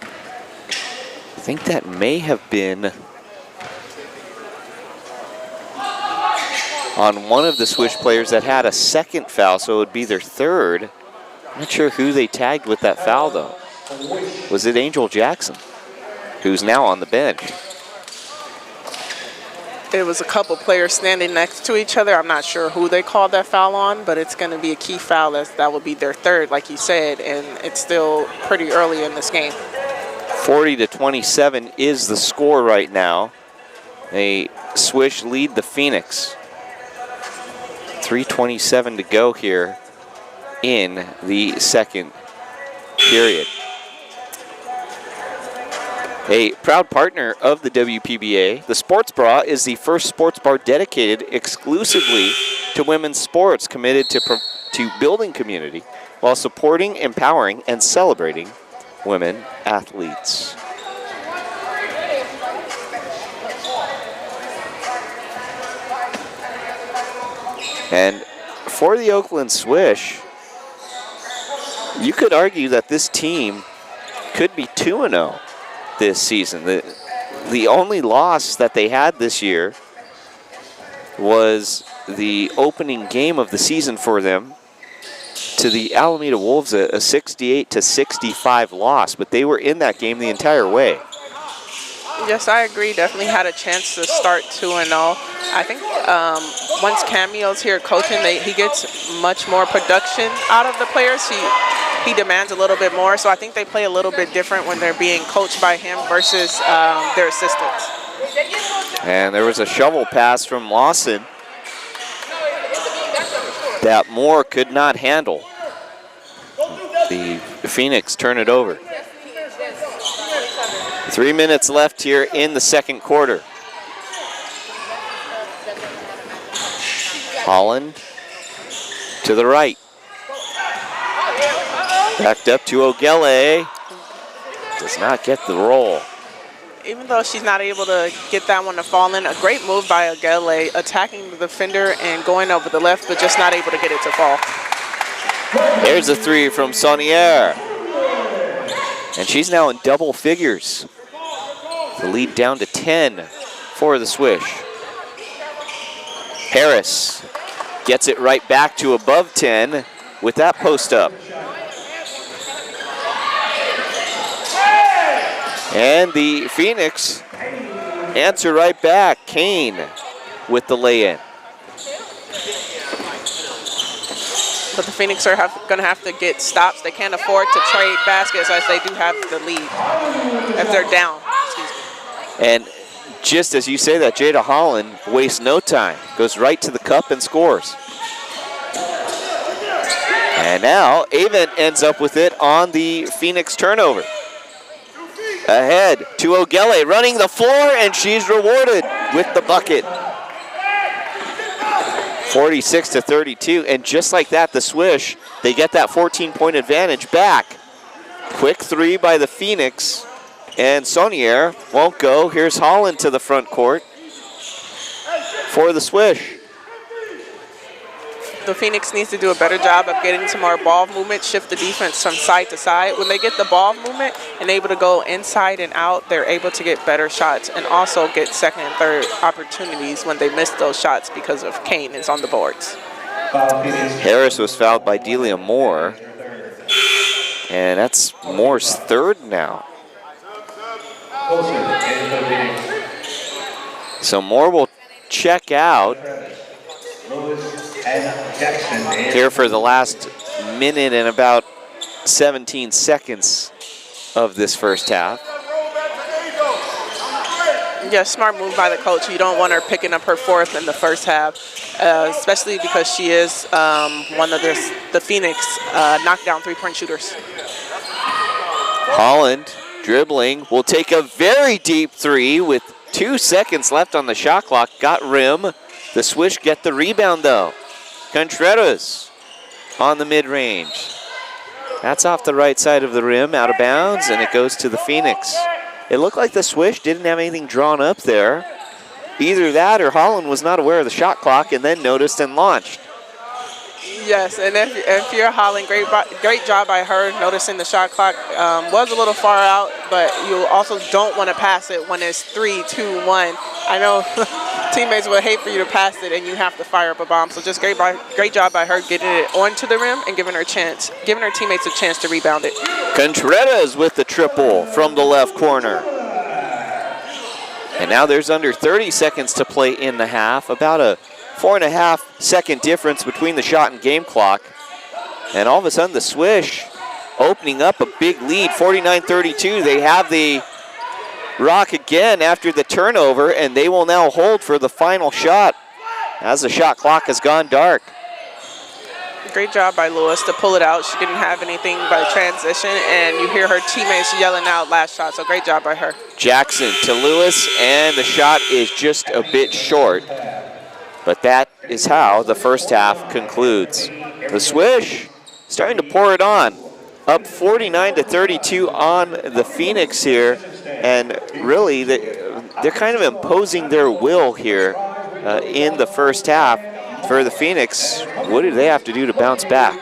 I think that may have been on one of the Swish players that had a second foul, so it would be their third. I'm not sure who they tagged with that foul, though. Was it Angel Jackson, who's now on the bench? It was a couple players standing next to each other. I'm not sure who they called that foul on, but it's going to be a key foul, as that would be their third, like you said, and it's still pretty early in this game. 40-27 is the score right now. A Swish lead the Phoenix. 3:27 to go here in the second period. A proud partner of the WPBA, the Sports Bra is the first sports bar dedicated exclusively to women's sports, committed to building community while supporting, empowering, and celebrating women athletes. And for the Oakland Swish, you could argue that this team could be 2-0 this season. The only loss that they had this year was the opening game of the season for them to the Alameda Wolves, a 68-65 loss, but they were in that game the entire way. Yes, I agree. Definitely had a chance to start 2-0. I think once Cameo's here coaching, he gets much more production out of the players. He demands a little bit more, so I think they play a little bit different when they're being coached by him versus their assistants. And there was a shovel pass from Lawson that Moore could not handle. The Phoenix turn it over. 3 minutes left here in the second quarter. Holland to the right. Backed up to Ogele. Does not get the roll. Even though she's not able to get that one to fall in, a great move by Ogele, attacking the defender and going over the left, but just not able to get it to fall. There's a three from Saunier. And she's now in double figures. The lead down to 10 for the Swish. Harris gets it right back to above 10 with that post up. And the Phoenix answer right back. Kane with the lay-in. But the Phoenix are going to have to get stops. They can't afford to trade baskets as they do have the lead, if they're down. Excuse me. And just as you say that, Jada Holland wastes no time. Goes right to the cup and scores. And now Avon ends up with it on the Phoenix turnover. Ahead to Ogele, running the floor, and she's rewarded with the bucket. 46-32, and just like that, the Swish, they get that 14-point advantage back. Quick three by the Phoenix, and Saunier won't go. Here's Holland to the front court for the Swish. The Phoenix needs to do a better job of getting some more ball movement, shift the defense from side to side. When they get the ball movement and able to go inside and out, they're able to get better shots and also get second and third opportunities when they miss those shots because of Kane is on the boards. Harris was fouled by Delia Moore, and that's Moore's third now. So Moore will check out here for the last minute and about 17 seconds of this first half. Yeah, smart move by the coach. You don't want her picking up her fourth in the first half, especially because she is one of the Phoenix knockdown three-point shooters. Holland dribbling will take a very deep three with 2 seconds left on the shot clock. Got rim. The Swish get the rebound though. Contreras on the mid-range. That's off the right side of the rim, out of bounds, and it goes to the Phoenix. It looked like the Swish didn't have anything drawn up there. Either that or Holland was not aware of the shot clock and then noticed and launched. Yes, and if you're Holland, great job by her noticing the shot clock. Was a little far out, but you also don't want to pass it when it's 3, 2, 1. I know teammates would hate for you to pass it and you have to fire up a bomb. So just great job by her getting it onto the rim and giving her teammates a chance to rebound it. Contreras with the triple from the left corner. And now there's under 30 seconds to play in the half, about a 4.5 second difference between the shot and game clock. And all of a sudden the Swish opening up a big lead, 49-32. They have the rock again after the turnover, and they will now hold for the final shot as the shot clock has gone dark. Great job by Lewis to pull it out. She didn't have anything by transition, and you hear her teammates yelling out last shot, so great job by her. Jackson to Lewis, and the shot is just a bit short. But that is how the first half concludes. The Swish starting to pour it on. Up 49-32 on the Phoenix here. And really, they're kind of imposing their will here in the first half. For the Phoenix, what do they have to do to bounce back?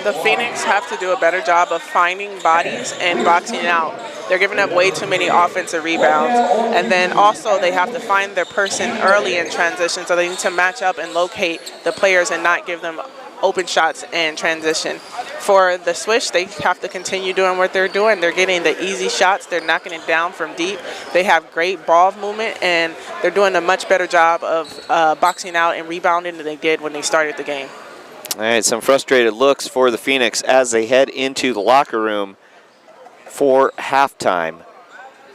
The Phoenix have to do a better job of finding bodies and boxing out. They're giving up way too many offensive rebounds. And then also they have to find their person early in transition, so they need to match up and locate the players and not give them open shots and transition. For the Swish, they have to continue doing what they're doing. They're getting the easy shots. They're knocking it down from deep. They have great ball movement, and they're doing a much better job of boxing out and rebounding than they did when they started the game. All right, some frustrated looks for the Phoenix as they head into the locker room for halftime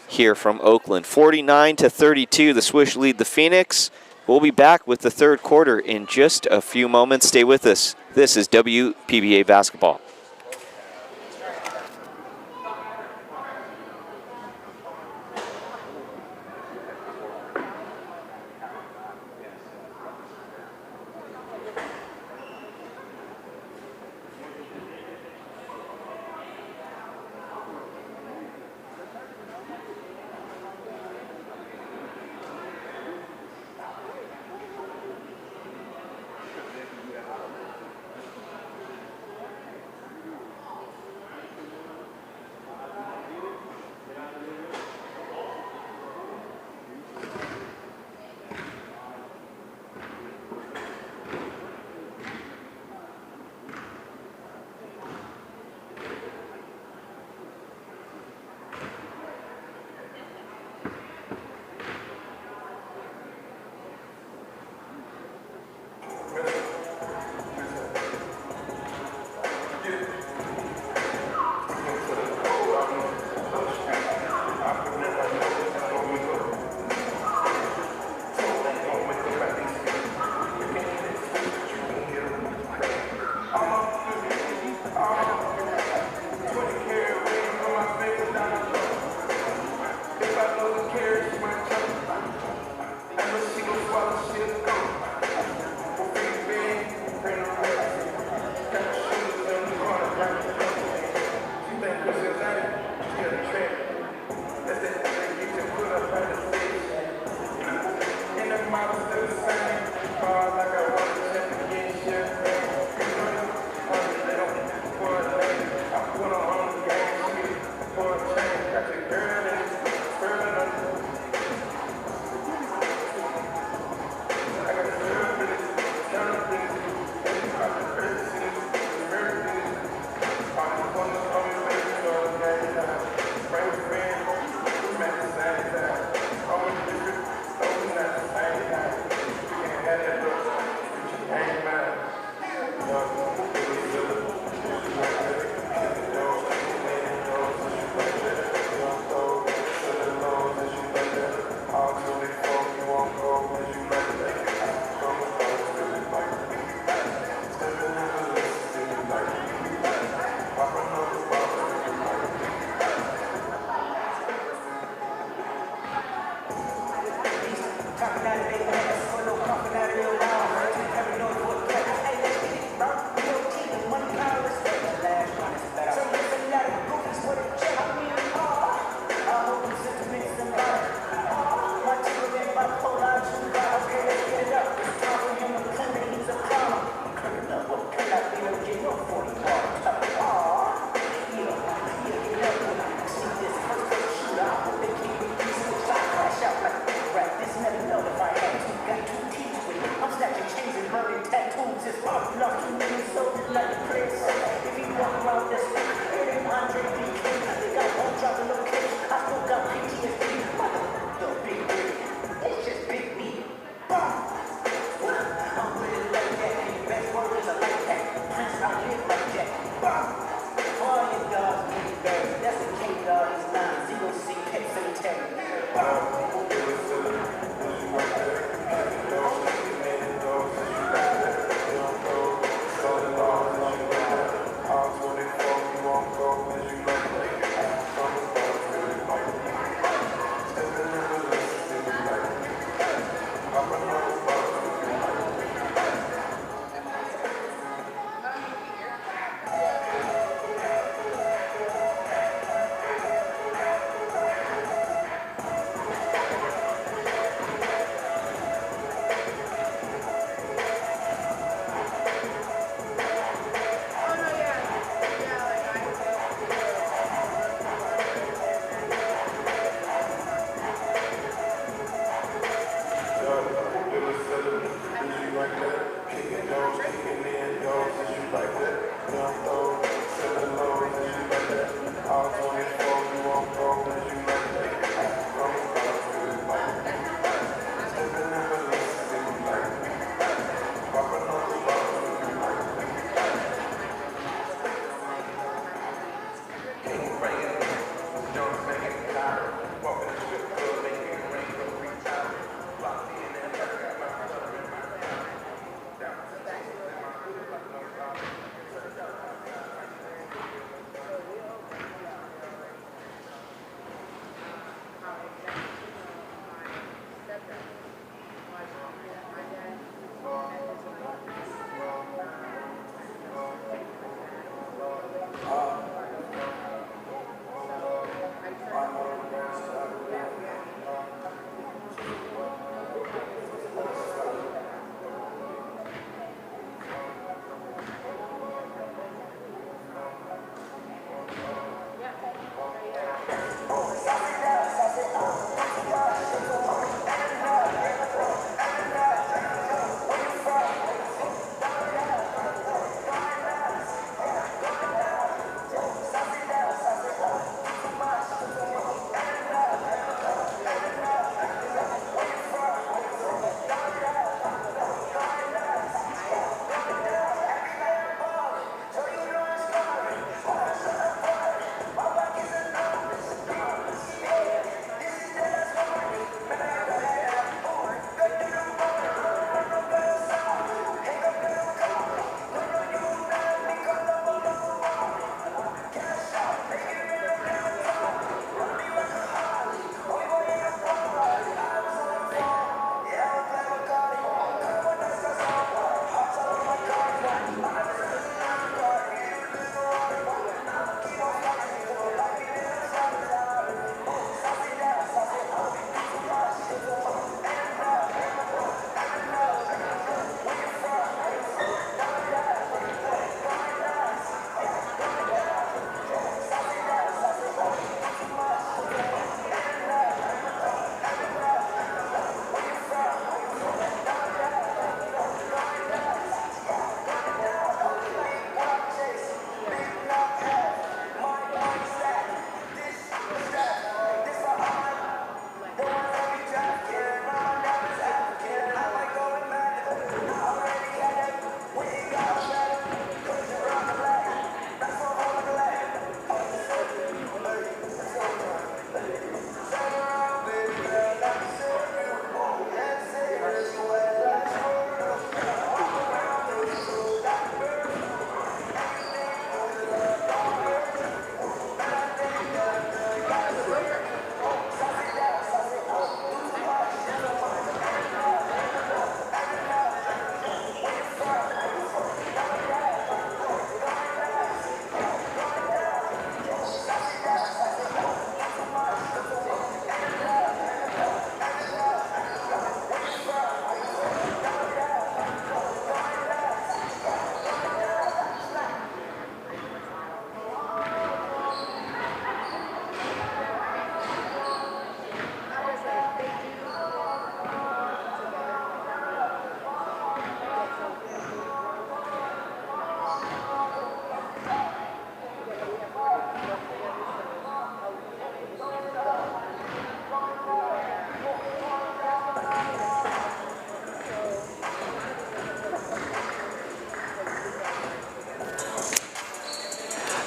here from Oakland. 49-32, the Swish lead the Phoenix. We'll be back with the third quarter in just a few moments. Stay with us. This is WPBA Basketball.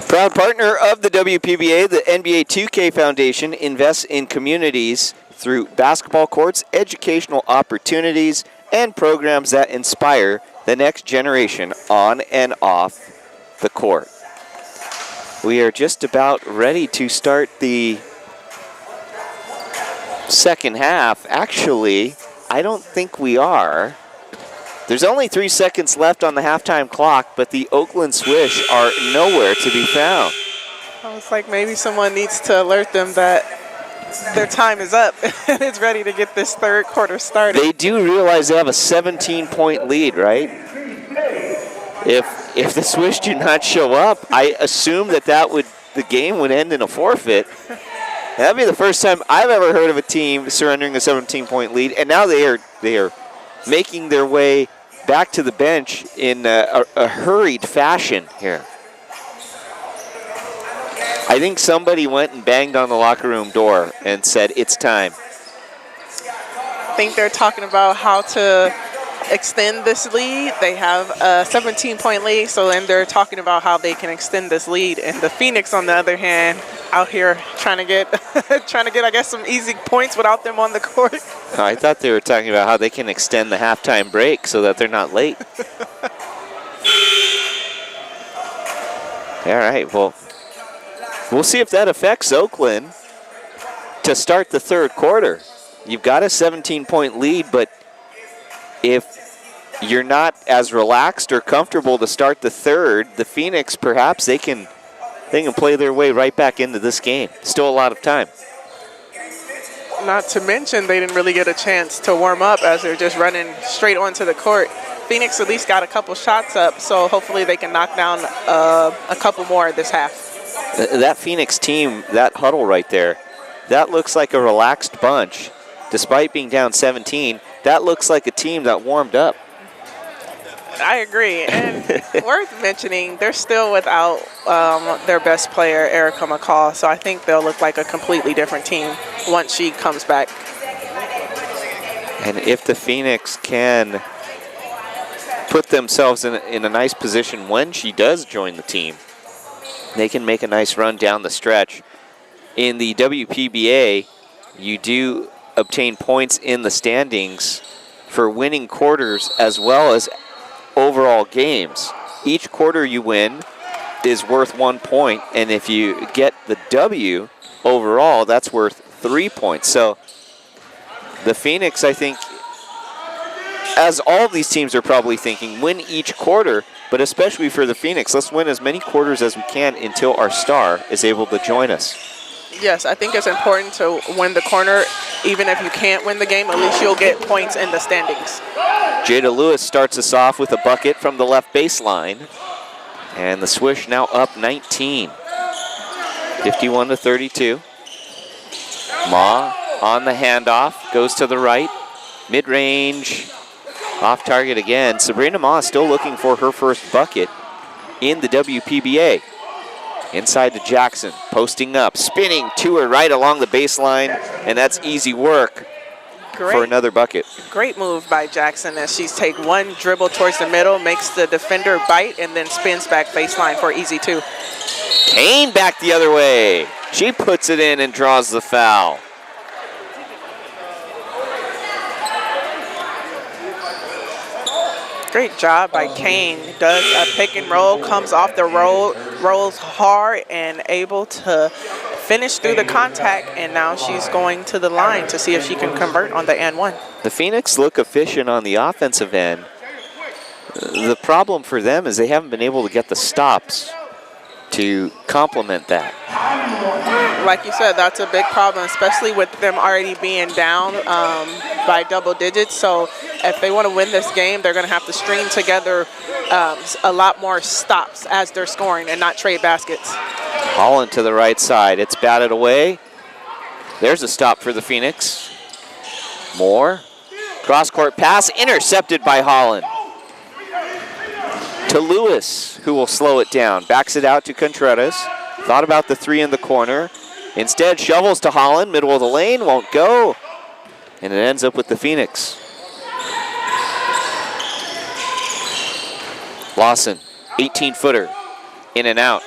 Proud partner of the WPBA, the NBA 2K Foundation invests in communities through basketball courts, educational opportunities, and programs that inspire the next generation on and off the court. We are just about ready to start the second half. Actually, I don't think we are. There's only 3 seconds left on the halftime clock, but the Oakland Swish are nowhere to be found. I was like, maybe someone needs to alert them that their time is up and it's ready to get this third quarter started. They do realize they have a 17-point lead, right? If the Swish do not show up, I assume that the game would end in a forfeit. That'd be the first time I've ever heard of a team surrendering a 17-point lead, and now they are making their way back to the bench in a hurried fashion here. I think somebody went and banged on the locker room door and said, it's time. I think they're talking about how to extend this lead. They have a 17-point lead, so then they're talking about how they can extend this lead. And the Phoenix, on the other hand, out here trying to get, I guess, some easy points without them on the court. I thought they were talking about how they can extend the halftime break so that they're not late. All right, well, we'll see if that affects Oakland to start the third quarter. You've got a 17-point lead, but if you're not as relaxed or comfortable to start the third, the Phoenix, perhaps they can play their way right back into this game. Still a lot of time. Not to mention they didn't really get a chance to warm up as they're just running straight onto the court. Phoenix at least got a couple shots up, so hopefully they can knock down a couple more this half. That Phoenix team, that huddle right there, that looks like a relaxed bunch. Despite being down 17, that looks like a team that warmed up. I agree. And worth mentioning, they're still without their best player, Erica McCall, so I think they'll look like a completely different team once she comes back. And if the Phoenix can put themselves in a nice position when she does join the team, they can make a nice run down the stretch. In the WPBA, you do obtain points in the standings for winning quarters as well as overall games. Each quarter you win is worth 1 point, and if you get the W overall, that's worth 3 points. So the Phoenix, I think, as all of these teams are probably thinking, win each quarter, but especially for the Phoenix, let's win as many quarters as we can until our star is able to join us. Yes, I think it's important to win the corner. Even if you can't win the game, at least you'll get points in the standings. Jada Lewis starts us off with a bucket from the left baseline. And the Swish now up 19. 51-32. Ma on the handoff, goes to the right. Mid-range, off target again. Sabrina Ma still looking for her first bucket in the WPBA. Inside to Jackson, posting up, spinning to her right along the baseline, and that's easy work for another bucket. Great move by Jackson as she's take one dribble towards the middle, makes the defender bite, and then spins back baseline for easy two. Kane back the other way. She puts it in and draws the foul. Great job by Kane. Does a pick and roll, comes off the roll, rolls hard and able to finish through the contact, and now she's going to the line to see if she can convert on the and one. The Phoenix look efficient on the offensive end. The problem for them is they haven't been able to get the stops to complement that. Like you said, that's a big problem, especially with them already being down by double digits. So if they want to win this game, they're going to have to string together a lot more stops as they're scoring and not trade baskets. Holland to the right side. It's batted away. There's a stop for the Phoenix. Moore. Cross-court pass intercepted by Holland. To Lewis, who will slow it down. Backs it out to Contreras. Thought about the three in the corner. Instead, shovels to Holland. Middle of the lane, won't go. And it ends up with the Phoenix. Lawson, 18-footer, in and out.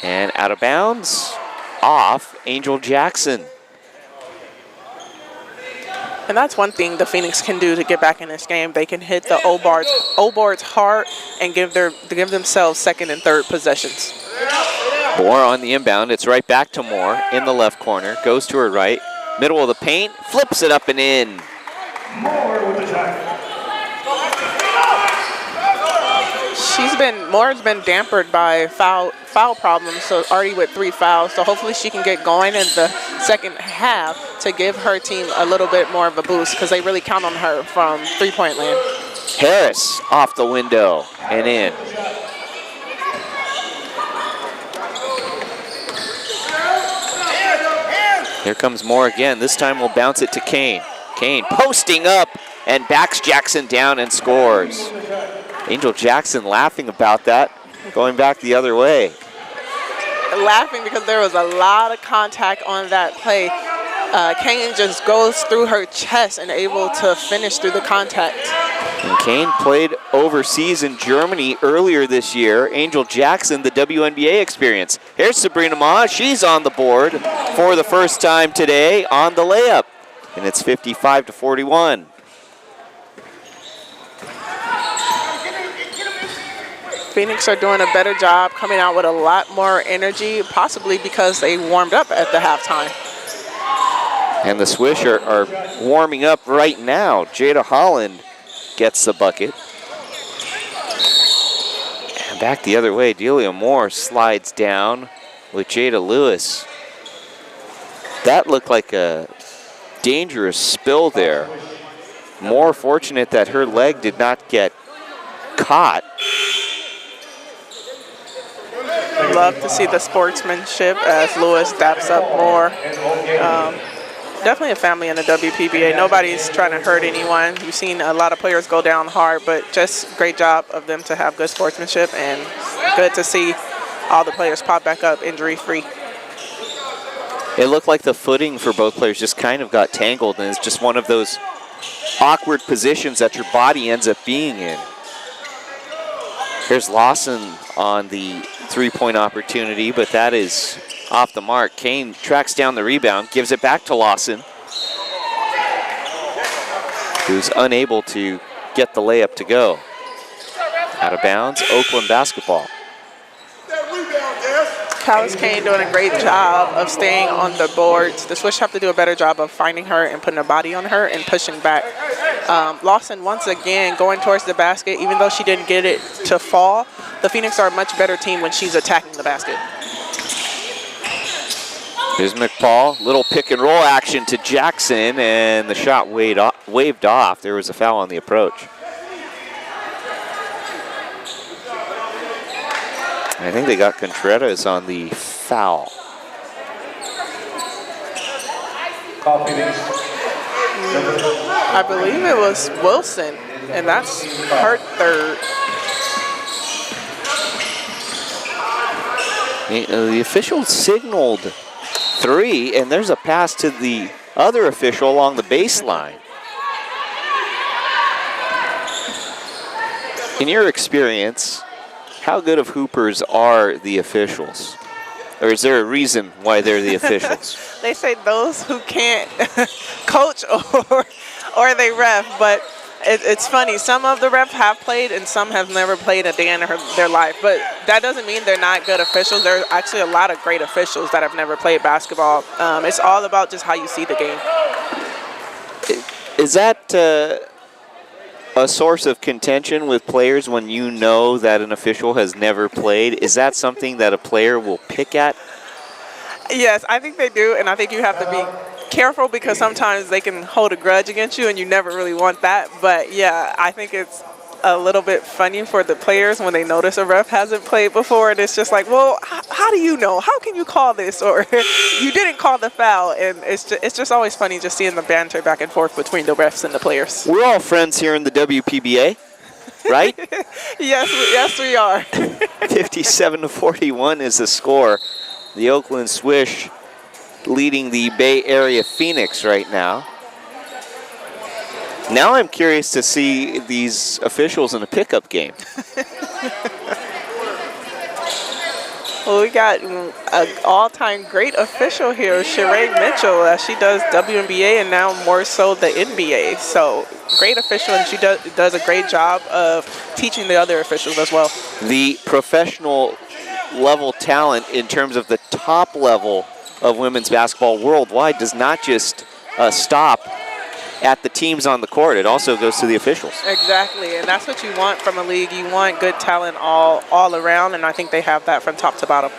And out of bounds, off Angel Jackson. And that's one thing the Phoenix can do to get back in this game. They can hit the O-boards hard and give themselves second and third possessions. Moore on the inbound. It's right back to Moore in the left corner. Goes to her right. Middle of the paint. Flips it up and in. Moore with the tackle. Moore's been dampered by foul problems, so already with 3 fouls. So hopefully she can get going in the second half to give her team a little bit more of a boost, because they really count on her from three-point land. Harris off the window and in. Here comes Moore again. This time we'll bounce it to Kane. Kane posting up and backs Jackson down and scores. Angel Jackson laughing about that, going back the other way. Laughing because there was a lot of contact on that play. Kane just goes through her chest and able to finish through the contact. And Kane played overseas in Germany earlier this year. Angel Jackson, the WNBA experience. Here's Sabrina Ma. She's on the board for the first time today on the layup. And it's 55-41. Phoenix are doing a better job coming out with a lot more energy, possibly because they warmed up at the halftime. And the Swish are warming up right now. Jada Holland gets the bucket. And back the other way, Delia Moore slides down with Jada Lewis. That looked like a dangerous spill there. More fortunate that her leg did not get caught. Love to see the sportsmanship as Lewis daps up Moore. Definitely a family in the WPBA. Nobody's trying to hurt anyone. You've seen a lot of players go down hard, but just great job of them to have good sportsmanship, and good to see all the players pop back up injury-free. It looked like the footing for both players just kind of got tangled, and it's just one of those awkward positions that your body ends up being in. Here's Lawson on the three-point opportunity, but that is off the mark. Kane tracks down the rebound, gives it back to Lawson, who's unable to get the layup to go. Out of bounds, Oakland basketball. Callis Kane doing a great job of staying on the boards. The Swish have to do a better job of finding her and putting a body on her and pushing back. Lawson once again going towards the basket. Even though she didn't get it to fall, the Phoenix are a much better team when she's attacking the basket. Here's McPaul, little pick and roll action to Jackson, and the shot waved off. There was a foul on the approach. I think they got Contreras on the foul. I believe it was Wilson, and that's her third. The official signaled 3, and there's a pass to the other official along the baseline. In your experience, how good of hoopers are the officials? Or is there a reason why they're the officials? They say those who can't coach or they ref, but it's funny. Some of the refs have played and some have never played a day in their life. But that doesn't mean they're not good officials. There are actually a lot of great officials that have never played basketball. It's all about just how you see the game. Is that a source of contention with players when you know that an official has never played? Is that something that a player will pick at? Yes, I think they do, and I think you have to be careful because sometimes they can hold a grudge against you and you never really want that. But yeah, I think it's a little bit funny for the players when they notice a ref hasn't played before, and it's just like, well, how do you know? How can you call this? Or you didn't call the foul, and it's just always funny just seeing the banter back and forth between the refs and the players. We're all friends here in the WPBA, right? yes, we are. 57-41 is the score. The Oakland Swish leading the Bay Area Phoenix right now. Now I'm curious to see these officials in a pickup game. Well, we got an all-time great official here, Sheree Mitchell. She does WNBA and now more so the NBA. So great official, and she does a great job of teaching the other officials as well. The professional level talent in terms of the top level of women's basketball worldwide does not just stop at the teams on the court. It also goes to the officials. Exactly, and that's what you want from a league. You want good talent all around, and I think they have that from top to bottom.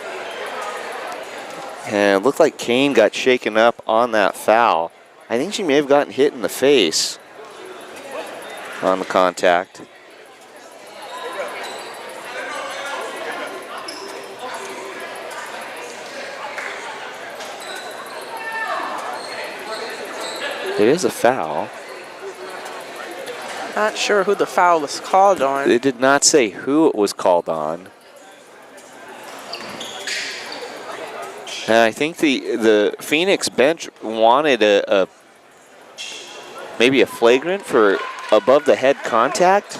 And it looked like Kane got shaken up on that foul. I think she may have gotten hit in the face on the contact. It is a foul. Not sure who the foul was called on. They did not say who it was called on. And I think the Phoenix bench wanted maybe a flagrant for above the head contact.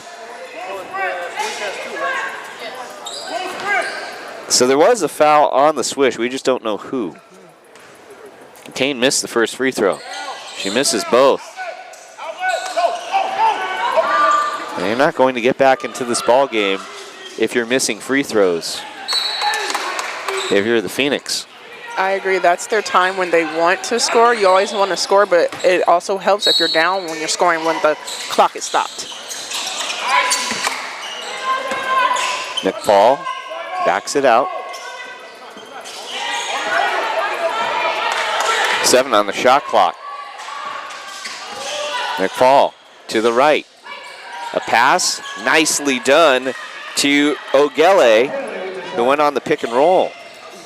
So there was a foul on the Swish. We just don't know who. Kane missed the first free throw. She misses both. And you're not going to get back into this ball game if you're missing free throws. If you're the Phoenix. I agree. That's their time when they want to score. You always want to score, but it also helps if you're down when you're scoring when the clock is stopped. McFall backs it out. 7 on the shot clock. McFall to the right. A pass, nicely done to Ogele, who went on the pick and roll.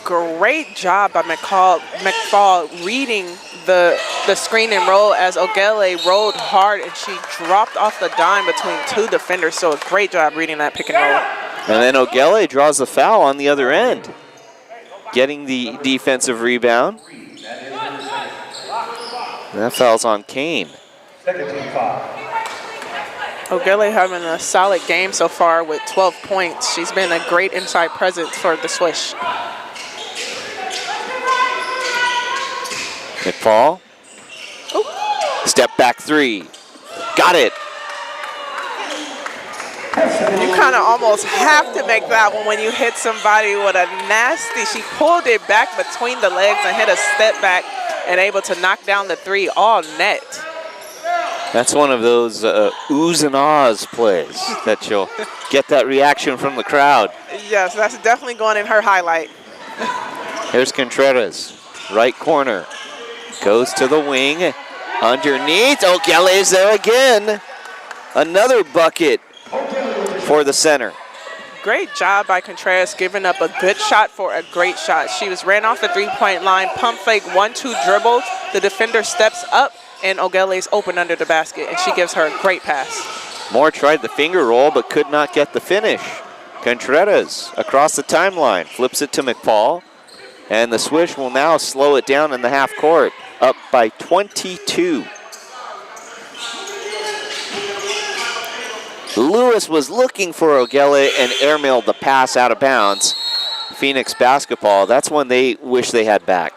Great job by McFall reading the screen and roll as Ogele rolled hard, and she dropped off the dime between two defenders. So a great job reading that pick and roll. And then Ogele draws the foul on the other end, getting the defensive rebound. And that foul's on Kane. Second team foul. Ogele having a solid game so far with 12 points. She's been a great inside presence for the Swish. McFall. Step back 3. Got it. You kind of almost have to make that one when you hit somebody with a nasty. She pulled it back between the legs and hit a step back and able to knock down the 3 all net. That's one of those oohs and ahs plays that you'll get that reaction from the crowd. Yes, that's definitely going in her highlight. Here's Contreras, right corner. Goes to the wing, underneath. Ogele is there again. Another bucket for the center. Great job by Contreras, giving up a good shot for a great shot. She ran off the three-point line, pump fake, 1-2 dribble. The defender steps up, and Ogele's open under the basket, and she gives her a great pass. Moore tried the finger roll, but could not get the finish. Contreras across the timeline, flips it to McFall, and the Swish will now slow it down in the half court, up by 22. Lewis was looking for Ogele and airmailed the pass out of bounds. Phoenix basketball, that's one they wish they had back.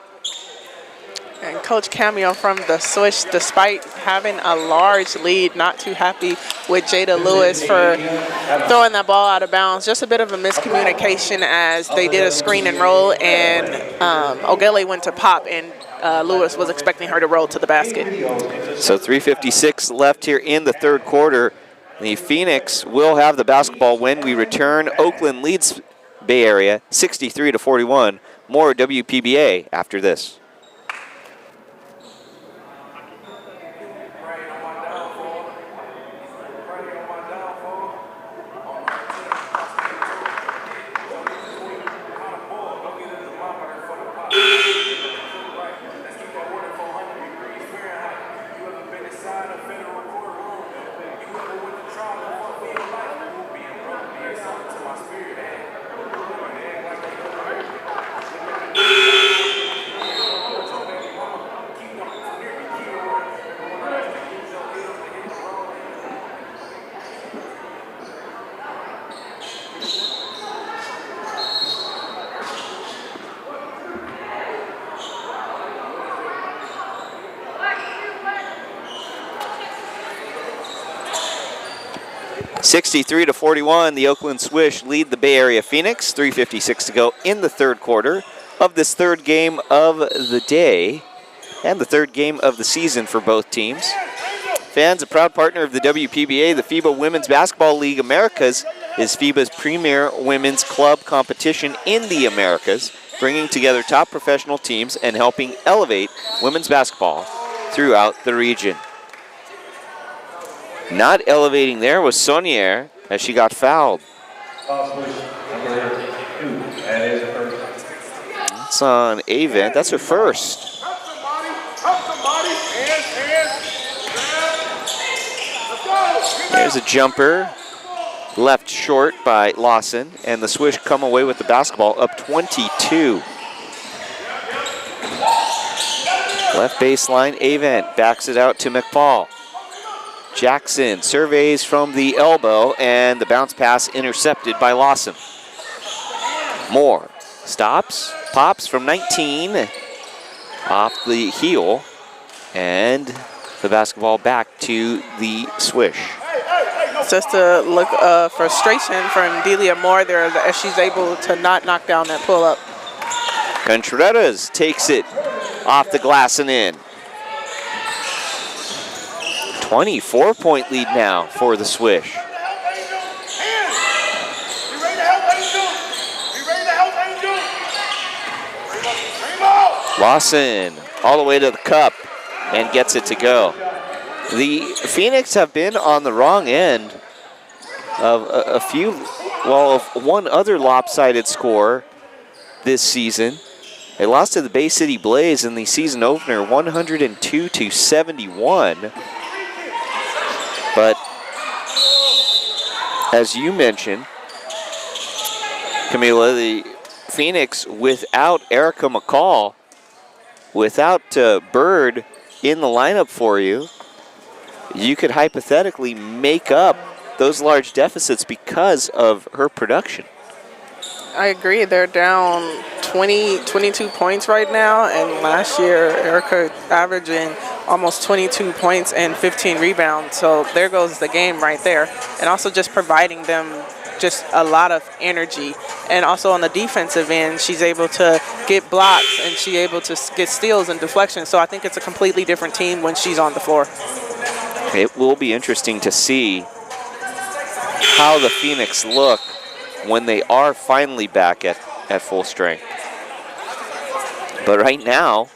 And Coach Cameo from the Swish, despite having a large lead, not too happy with Jada Lewis for throwing that ball out of bounds. Just a bit of a miscommunication as they did a screen and roll, and Ogele went to pop, and Lewis was expecting her to roll to the basket. So 3:56 left here in the third quarter. The Phoenix will have the basketball when we return. Oakland leads Bay Area 63-41. More WPBA after this. 63-41, the Oakland Swish lead the Bay Area Phoenix. 3:56 to go in the third quarter of this third game of the day and the third game of the season for both teams. Fans, a proud partner of the WPBA, the FIBA Women's Basketball League Americas is FIBA's premier women's club competition in the Americas, bringing together top professional teams and helping elevate women's basketball throughout the region. Not elevating there was Saunier as she got fouled. That's on Avent. That's her first. There's a jumper. Left short by Lawson, and the Swish come away with the basketball up 22. Left baseline, Avent backs it out to McFall. Jackson surveys from the elbow, and the bounce pass intercepted by Lawson. Moore stops, pops from 19, off the heel, and the basketball back to the Swish. Just a look frustration from Delia Moore there as she's able to not knock down that pull-up. Contreras takes it off the glass and in. 24-point lead now for the Swish. Lawson all the way to the cup and gets it to go. The Phoenix have been on the wrong end of of one other lopsided score this season. They lost to the Bay City Blaze in the season opener, 102-71. But as you mentioned, Camila, the Phoenix without Erica McCall, without Bird in the lineup for you, you could hypothetically make up those large deficits because of her production. I agree. They're down 22 points right now, and last year Erica averaging almost 22 points and 15 rebounds. So there goes the game right there. And also just providing them just a lot of energy. And also on the defensive end, she's able to get blocks and she's able to get steals and deflections. So I think it's a completely different team when she's on the floor. It will be interesting to see how the Phoenix look when they are finally back at full strength. But right now,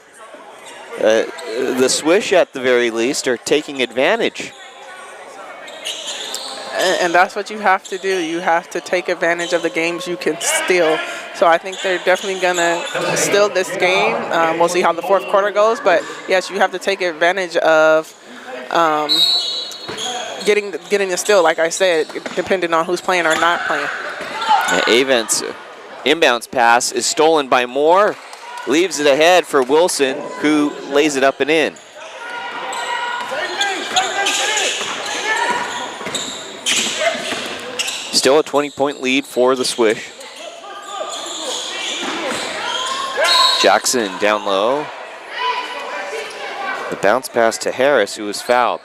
the Swish at the very least are taking advantage. And that's what you have to do. You have to take advantage of the games you can steal. So I think they're definitely going to steal this game. We'll see how the fourth quarter goes. But, yes, you have to take advantage of getting the steal, like I said, depending on who's playing or not playing. Avent's inbounds pass is stolen by Moore. Leaves it ahead for Wilson, who lays it up and in. Still a 20-point lead for the Swish. Jackson down low. The bounce pass to Harris, who was fouled.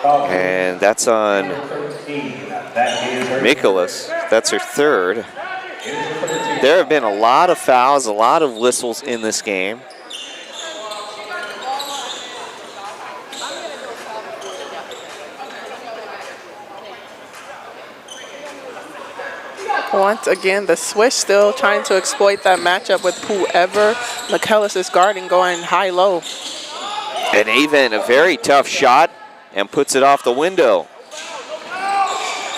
And that's on Mikolas. That's her third. There have been a lot of fouls, a lot of whistles in this game. Once again, the Swish still trying to exploit that matchup with whoever McKellis is guarding, going high-low. And Avent, a very tough shot, and puts it off the window.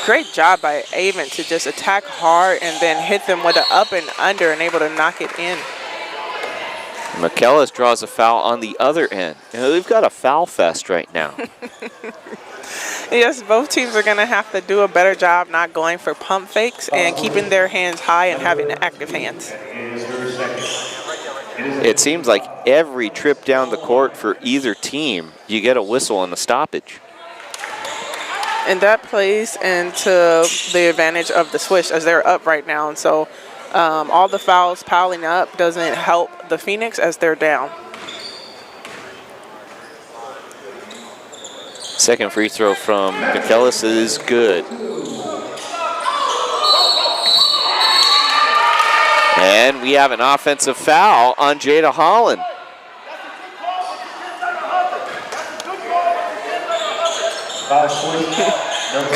Great job by Avent to just attack hard and then hit them with an up and under and able to knock it in. McKellis draws a foul on the other end. And we've got a foul fest right now. Yes, both teams are going to have to do a better job not going for pump fakes and keeping their hands high and having active hands. It seems like every trip down the court for either team, you get a whistle and a stoppage. And that plays into the advantage of the Swish as they're up right now. And so all the fouls piling up doesn't help the Phoenix as they're down. Second free throw from McKellis is good. And we have an offensive foul on Jada Holland.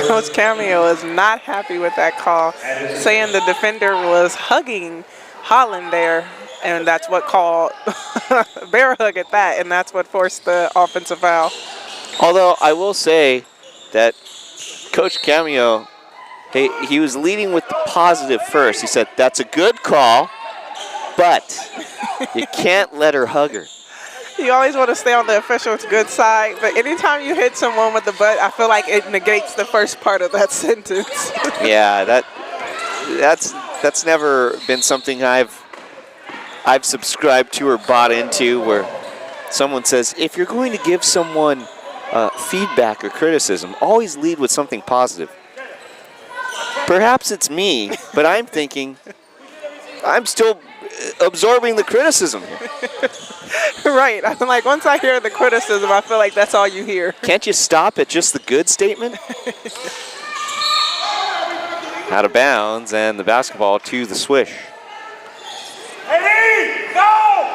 Coach Cameo is not happy with that call, saying the defender was hugging Holland there, and that's what called bear hug at that, and that's what forced the offensive foul. Although I will say that Coach Cameo, he was leading with the positive first. He said, that's a good call, but you can't let her hug her. You always want to stay on the official's good side, but anytime you hit someone with the butt, I feel like it negates the first part of that sentence. Yeah, that's never been something I've subscribed to or bought into, where someone says, if you're going to give someone feedback or criticism, always lead with something positive. Perhaps it's me, but I'm thinking, I'm still absorbing the criticism here. Right. I'm like, once I hear the criticism, I feel like that's all you hear. Can't you stop at just the good statement? Out of bounds, and the basketball to the Swish. Hey, go!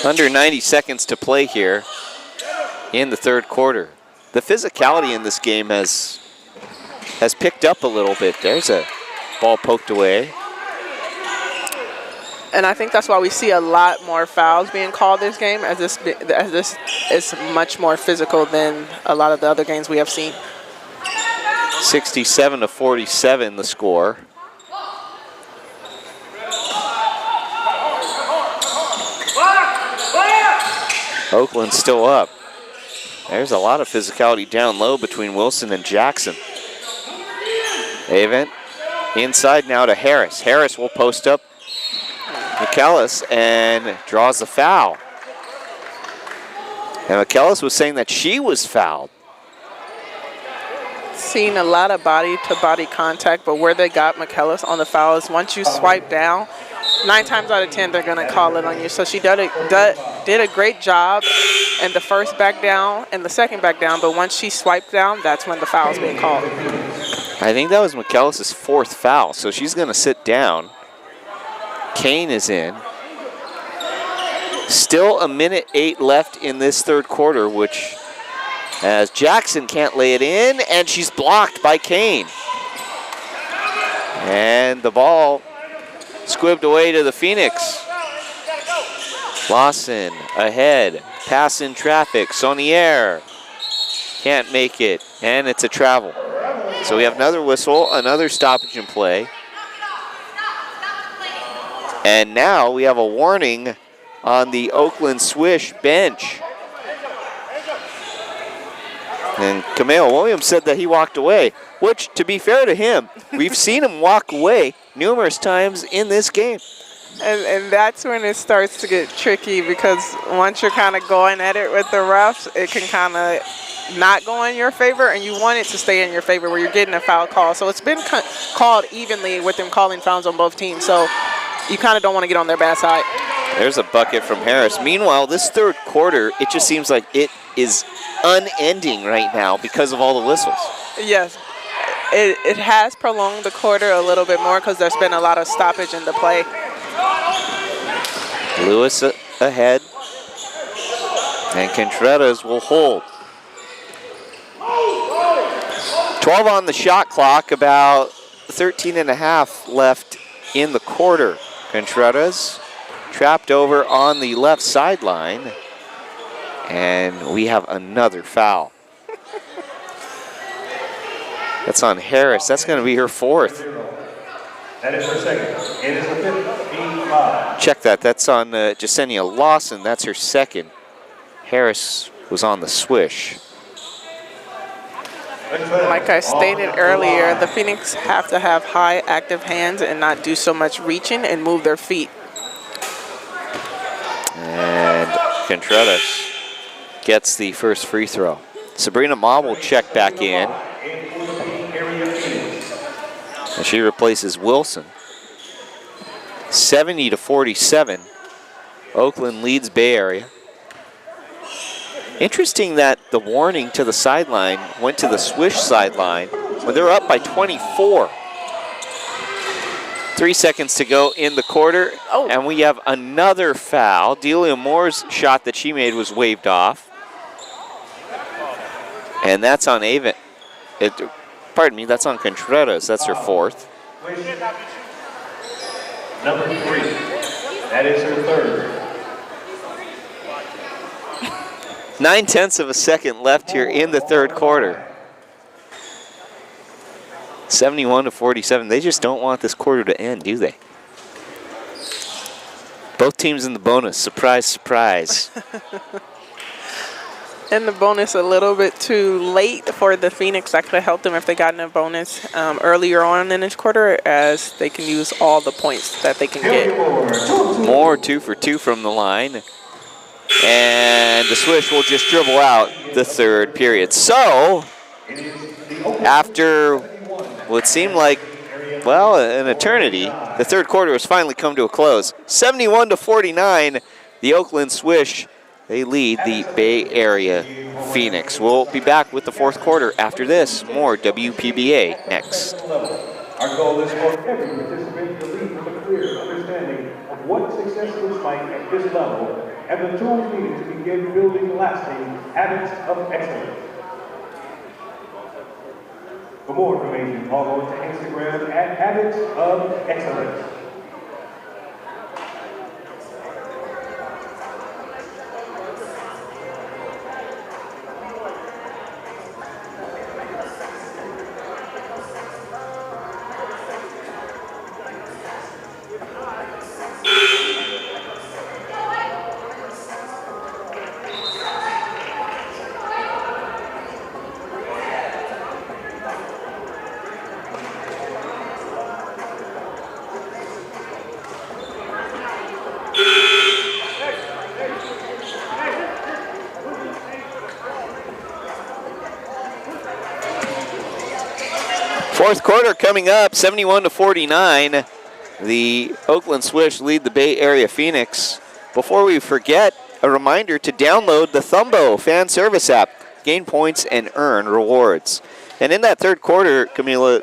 Under 90 seconds to play here in the third quarter. The physicality in this game has picked up a little bit. There's a ball poked away. And I think that's why we see a lot more fouls being called this game, as this is much more physical than a lot of the other games we have seen. 67-47 the score. Oakland still up. There's a lot of physicality down low between Wilson and Jackson. Avent inside now to Harris. Harris will post up McKellis and draws the foul. And McKellis was saying that she was fouled. Seen a lot of body-to-body contact, but where they got McKellis on the foul is once you swipe down, 9 times out of 10 they're going to call it on you. So she did a great job in the first back down and the second back down, but once she swiped down, that's when the foul's being called. I think that was McKellis' 4th foul, so she's going to sit down. Kane is in. Still 1:08 left in this third quarter, which, as Jackson can't lay it in, and she's blocked by Kane. And the ball squibbed away to the Phoenix. Lawson ahead, pass in traffic, Saunier can't make it, and it's a travel. So we have another whistle, another stoppage in play. And now we have a warning on the Oakland Swish bench. And Camille Williams said that he walked away, which, to be fair to him, we've seen him walk away numerous times in this game. And that's when it starts to get tricky, because once you're kind of going at it with the refs, it can kind of not go in your favor, and you want it to stay in your favor where you're getting a foul call. So it's been called evenly with them calling fouls on both teams. So you kind of don't want to get on their bad side. There's a bucket from Harris. Meanwhile, this third quarter, it just seems like it is unending right now because of all the whistles. Yes. It has prolonged the quarter a little bit more because there's been a lot of stoppage in the play. Lewis ahead. And Contreras will hold. 12 on the shot clock, about 13 and a half left in the quarter. Contreras trapped over on the left sideline. And we have another foul. That's on Harris. That's going to be her 4th. That is her second. It is the 15-5. Check that. That's on Jasenia Lawson. That's her 2nd. Harris was on the Swish. Like I stated earlier, the Phoenix have to have high active hands and not do so much reaching and move their feet. And Contreras gets the first free throw. Sabrina Ma will check back in. And she replaces Wilson. 70-47. Oakland leads Bay Area. Interesting that the warning to the sideline went to the Swish sideline when they're up by 24. 3 seconds to go in the quarter, and we have another foul. Delia Moore's shot that she made was waved off. And that's on Avon. Pardon me, that's on Contreras. That's her fourth. Number 3, that is her third. 9/10 of a second left here in the third quarter. 71-47. They just don't want this quarter to end, do they? Both teams in the bonus. Surprise, surprise. And the bonus a little bit too late for the Phoenix. That could have helped them if they got in a bonus earlier on in this quarter, as they can use all the points that they can get. More 2 for 2 from the line. And the Swish will just dribble out the third period. So, after what seemed like, well, an eternity, the third quarter has finally come to a close. 71-49, the Oakland Swish, they lead the Bay Area Phoenix. We'll be back with the fourth quarter after this. More WPBA next. Our goal is for every participant to leave with a clear understanding of what success looks like at this level and the tools needed to begin building lasting habits of excellence. For more information, log on to Instagram at Habits of Excellence. Fourth quarter coming up, 71-49. The Oakland Swish lead the Bay Area Phoenix. Before we forget, a reminder to download the Thumbo fan service app. Gain points and earn rewards. And in that third quarter, Camila,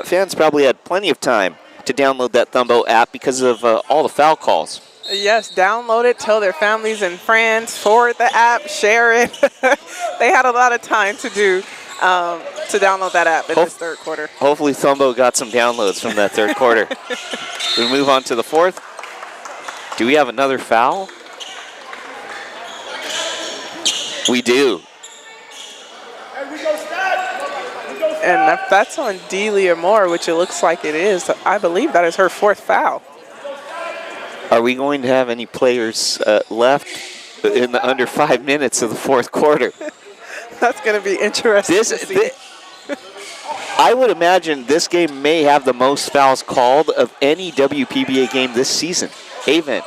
fans probably had plenty of time to download that Thumbo app because of all the foul calls. Yes, download it, tell their families and friends, forward the app, share it. They had a lot of time to do. To download that app in this third quarter. Hopefully Thumbo got some downloads from that third quarter. We move on to the fourth. Do we have another foul? We do. And if that's on Delia Moore, which it looks like it is, I believe that is her fourth foul. Are we going to have any players left in the under 5 minutes of the fourth quarter? That's going to be interesting to see. I would imagine this game may have the most fouls called of any WPBA game this season. Avon,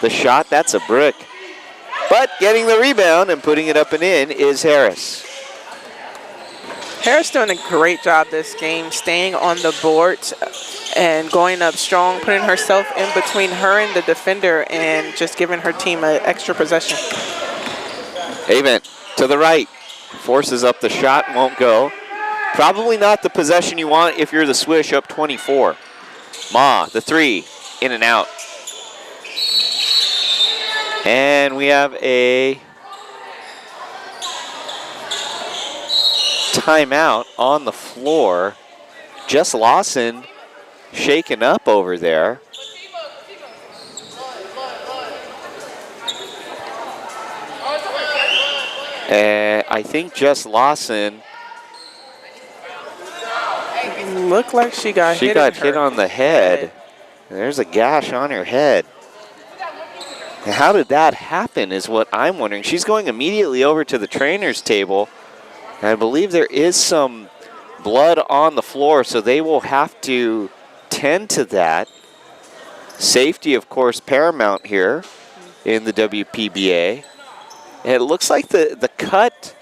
the shot, that's a brick. But getting the rebound and putting it up and in is Harris. Harris doing a great job this game, staying on the board and going up strong, putting herself in between her and the defender and just giving her team an extra possession. Avon to the right. Forces up the shot, won't go. Probably not the possession you want if you're the Swish up 24. Ma, the three, in and out. And we have a timeout on the floor. Jess Lawson shaken up over there. I think Jess Lawson looked like she got hit on the head. There's a gash on her head. How did that happen is what I'm wondering. She's going immediately over to the trainer's table. And I believe there is some blood on the floor, so they will have to tend to that. Safety, of course, paramount here in the WPBA. And it looks like the cut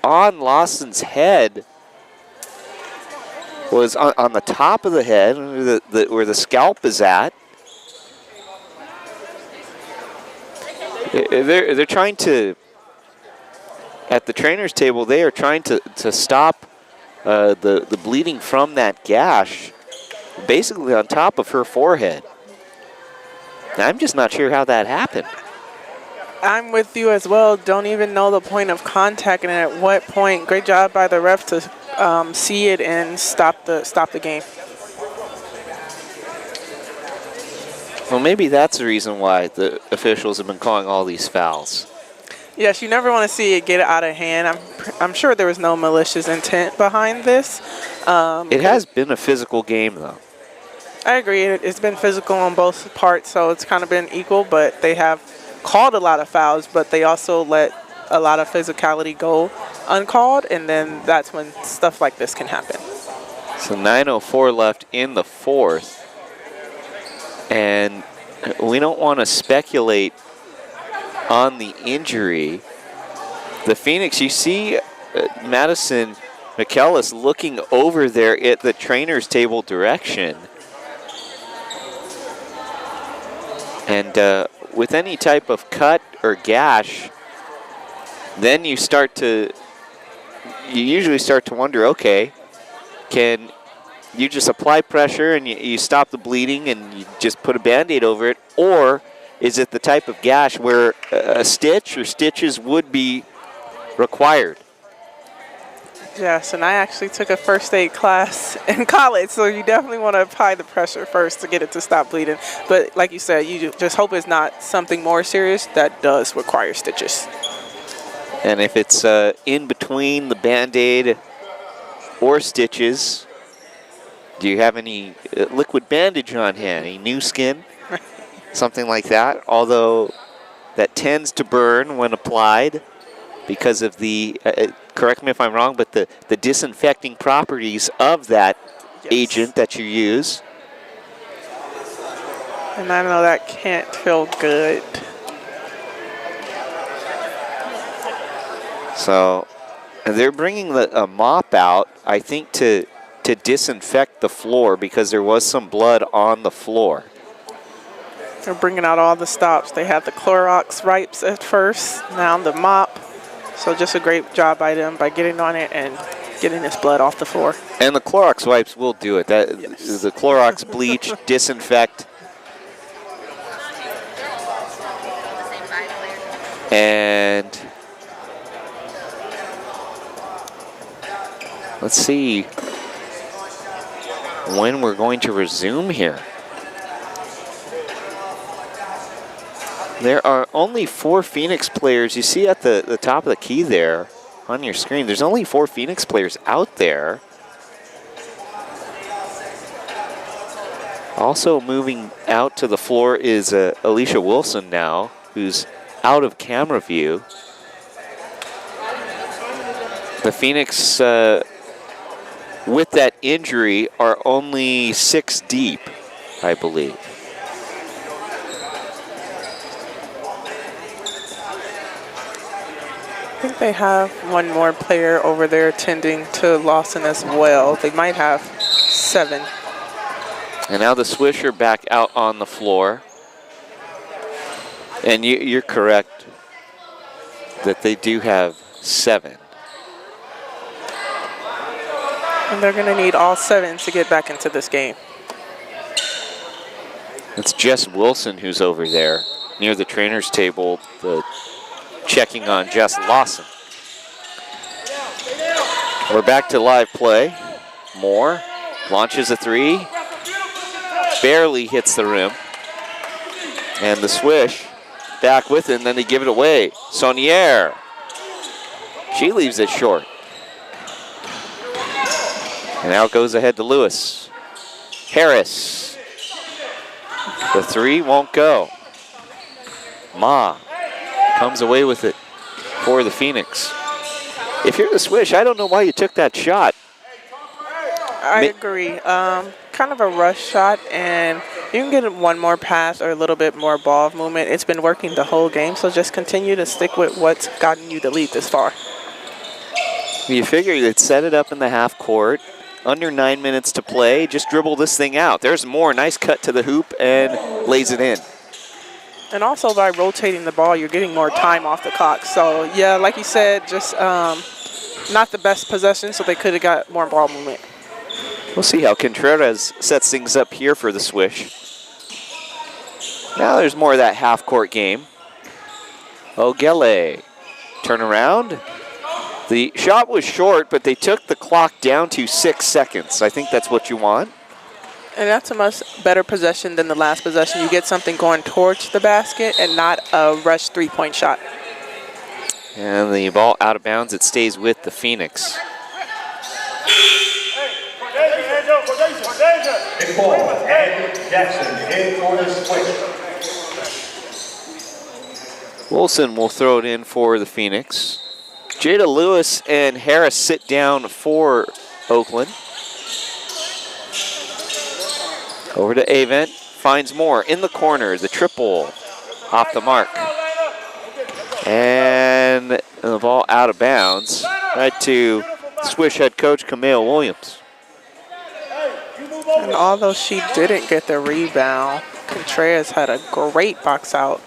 on Lawson's head was on the top of the head, where the scalp is at. They're trying to, at the trainer's table, they are trying to stop the bleeding from that gash basically on top of her forehead. I'm just not sure how that happened. I'm with you as well. Don't even know the point of contact and at what point. Great job by the ref to see it and stop the game. Well, maybe that's the reason why the officials have been calling all these fouls. Yes, you never want to see it get out of hand. I'm sure there was no malicious intent behind this. It has been a physical game, though. I agree. It's been physical on both parts, so it's kind of been equal, but they have called a lot of fouls, but they also let a lot of physicality go uncalled, and then that's when stuff like this can happen. So 9:04 left in the fourth, and we don't want to speculate on the injury. The Phoenix, you see Madison McKellis looking over there at the trainer's table direction. And with any type of cut or gash, then you usually start to wonder, okay, can you just apply pressure and you stop the bleeding and you just put a Band-Aid over it? Or is it the type of gash where a stitch or stitches would be required? Yes, and I actually took a first aid class in college, so you definitely want to apply the pressure first to get it to stop bleeding. But like you said, you just hope it's not something more serious that does require stitches. And if it's in between the Band-Aid or stitches, do you have any liquid bandage on hand, any new skin, something like that? Although that tends to burn when applied because of the, correct me if I'm wrong, but the disinfecting properties of that agent that you use. And I know that can't feel good. So they're bringing a mop out, I think, to disinfect the floor because there was some blood on the floor. They're bringing out all the stops. They had the Clorox wipes at first, now the mop. So just a great job by them by getting on it and getting this blood off the floor. And the Clorox wipes will do it. That Yes. The Clorox bleach, disinfect. And let's see when we're going to resume here. There are only 4 Phoenix players. You see at the top of the key there on your screen, there's only 4 Phoenix players out there. Also moving out to the floor is Alicia Wilson now, who's out of camera view. The Phoenix, with that injury, are only 6 deep, I believe. I think they have one more player over there tending to Lawson as well. They might have 7. And now the Swisher back out on the floor. And you're correct that they do have 7. And they're going to need all 7 to get back into this game. It's Jess Wilson who's over there near the trainer's table, checking on Jess Lawson. We're back to live play. Moore launches a 3. Barely hits the rim. And the Swish back with it, and then they give it away. Saunier. She leaves it short. And now it goes ahead to Lewis. Harris. The 3 won't go. Ma comes away with it for the Phoenix. If you're the Swish, I don't know why you took that shot. I agree. Kind of a rush shot, and you can get one more pass or a little bit more ball movement. It's been working the whole game, so just continue to stick with what's gotten you the lead this far. You figure you'd set it up in the half court. Under 9 minutes to play. Just dribble this thing out. There's Moore. Nice cut to the hoop and lays it in. And also by rotating the ball, you're getting more time off the clock. So, yeah, like you said, just not the best possession, so they could have got more ball movement. We'll see how Contreras sets things up here for the Swish. Now there's more of that half-court game. Ogele, turn around. The shot was short, but they took the clock down to 6 seconds. I think that's what you want. And that's a much better possession than the last possession. You get something going towards the basket and not a rush three-point shot. And the ball out of bounds. It stays with the Phoenix. Big ball, and Jackson in for the Swish. Wilson will throw it in for the Phoenix. Jada Lewis and Harris sit down for Oakland. Over to Avent, finds more in the corner. The triple off the mark. And the ball out of bounds. Right to Swish head coach Camille Williams. And although she didn't get the rebound, Contreras had a great box out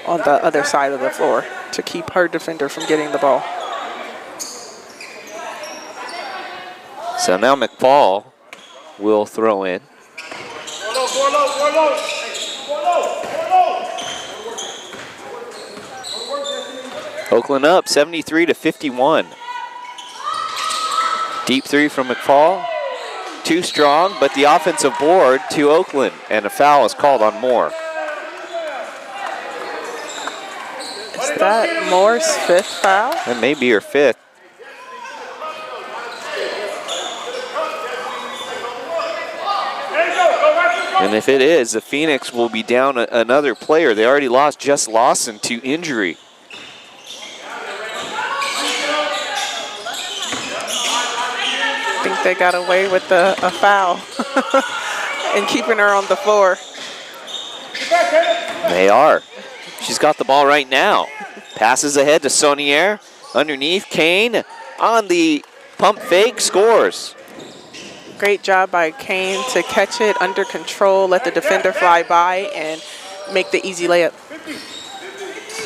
on the other side of the floor to keep her defender from getting the ball. So now McFall will throw in. Oakland up 73-51. Deep three from McFall. Too strong, but the offensive board to Oakland, and a foul is called on Moore. Is that Moore's 5th foul? That may be her 5th. And if it is, the Phoenix will be down another player. They already lost Jess Lawson to injury. I think they got away with a foul and keeping her on the floor. They are. She's got the ball right now. Passes ahead to Saunier. Underneath, Kane on the pump fake, scores. Great job by Kane to catch it under control, let the defender fly by, and make the easy layup.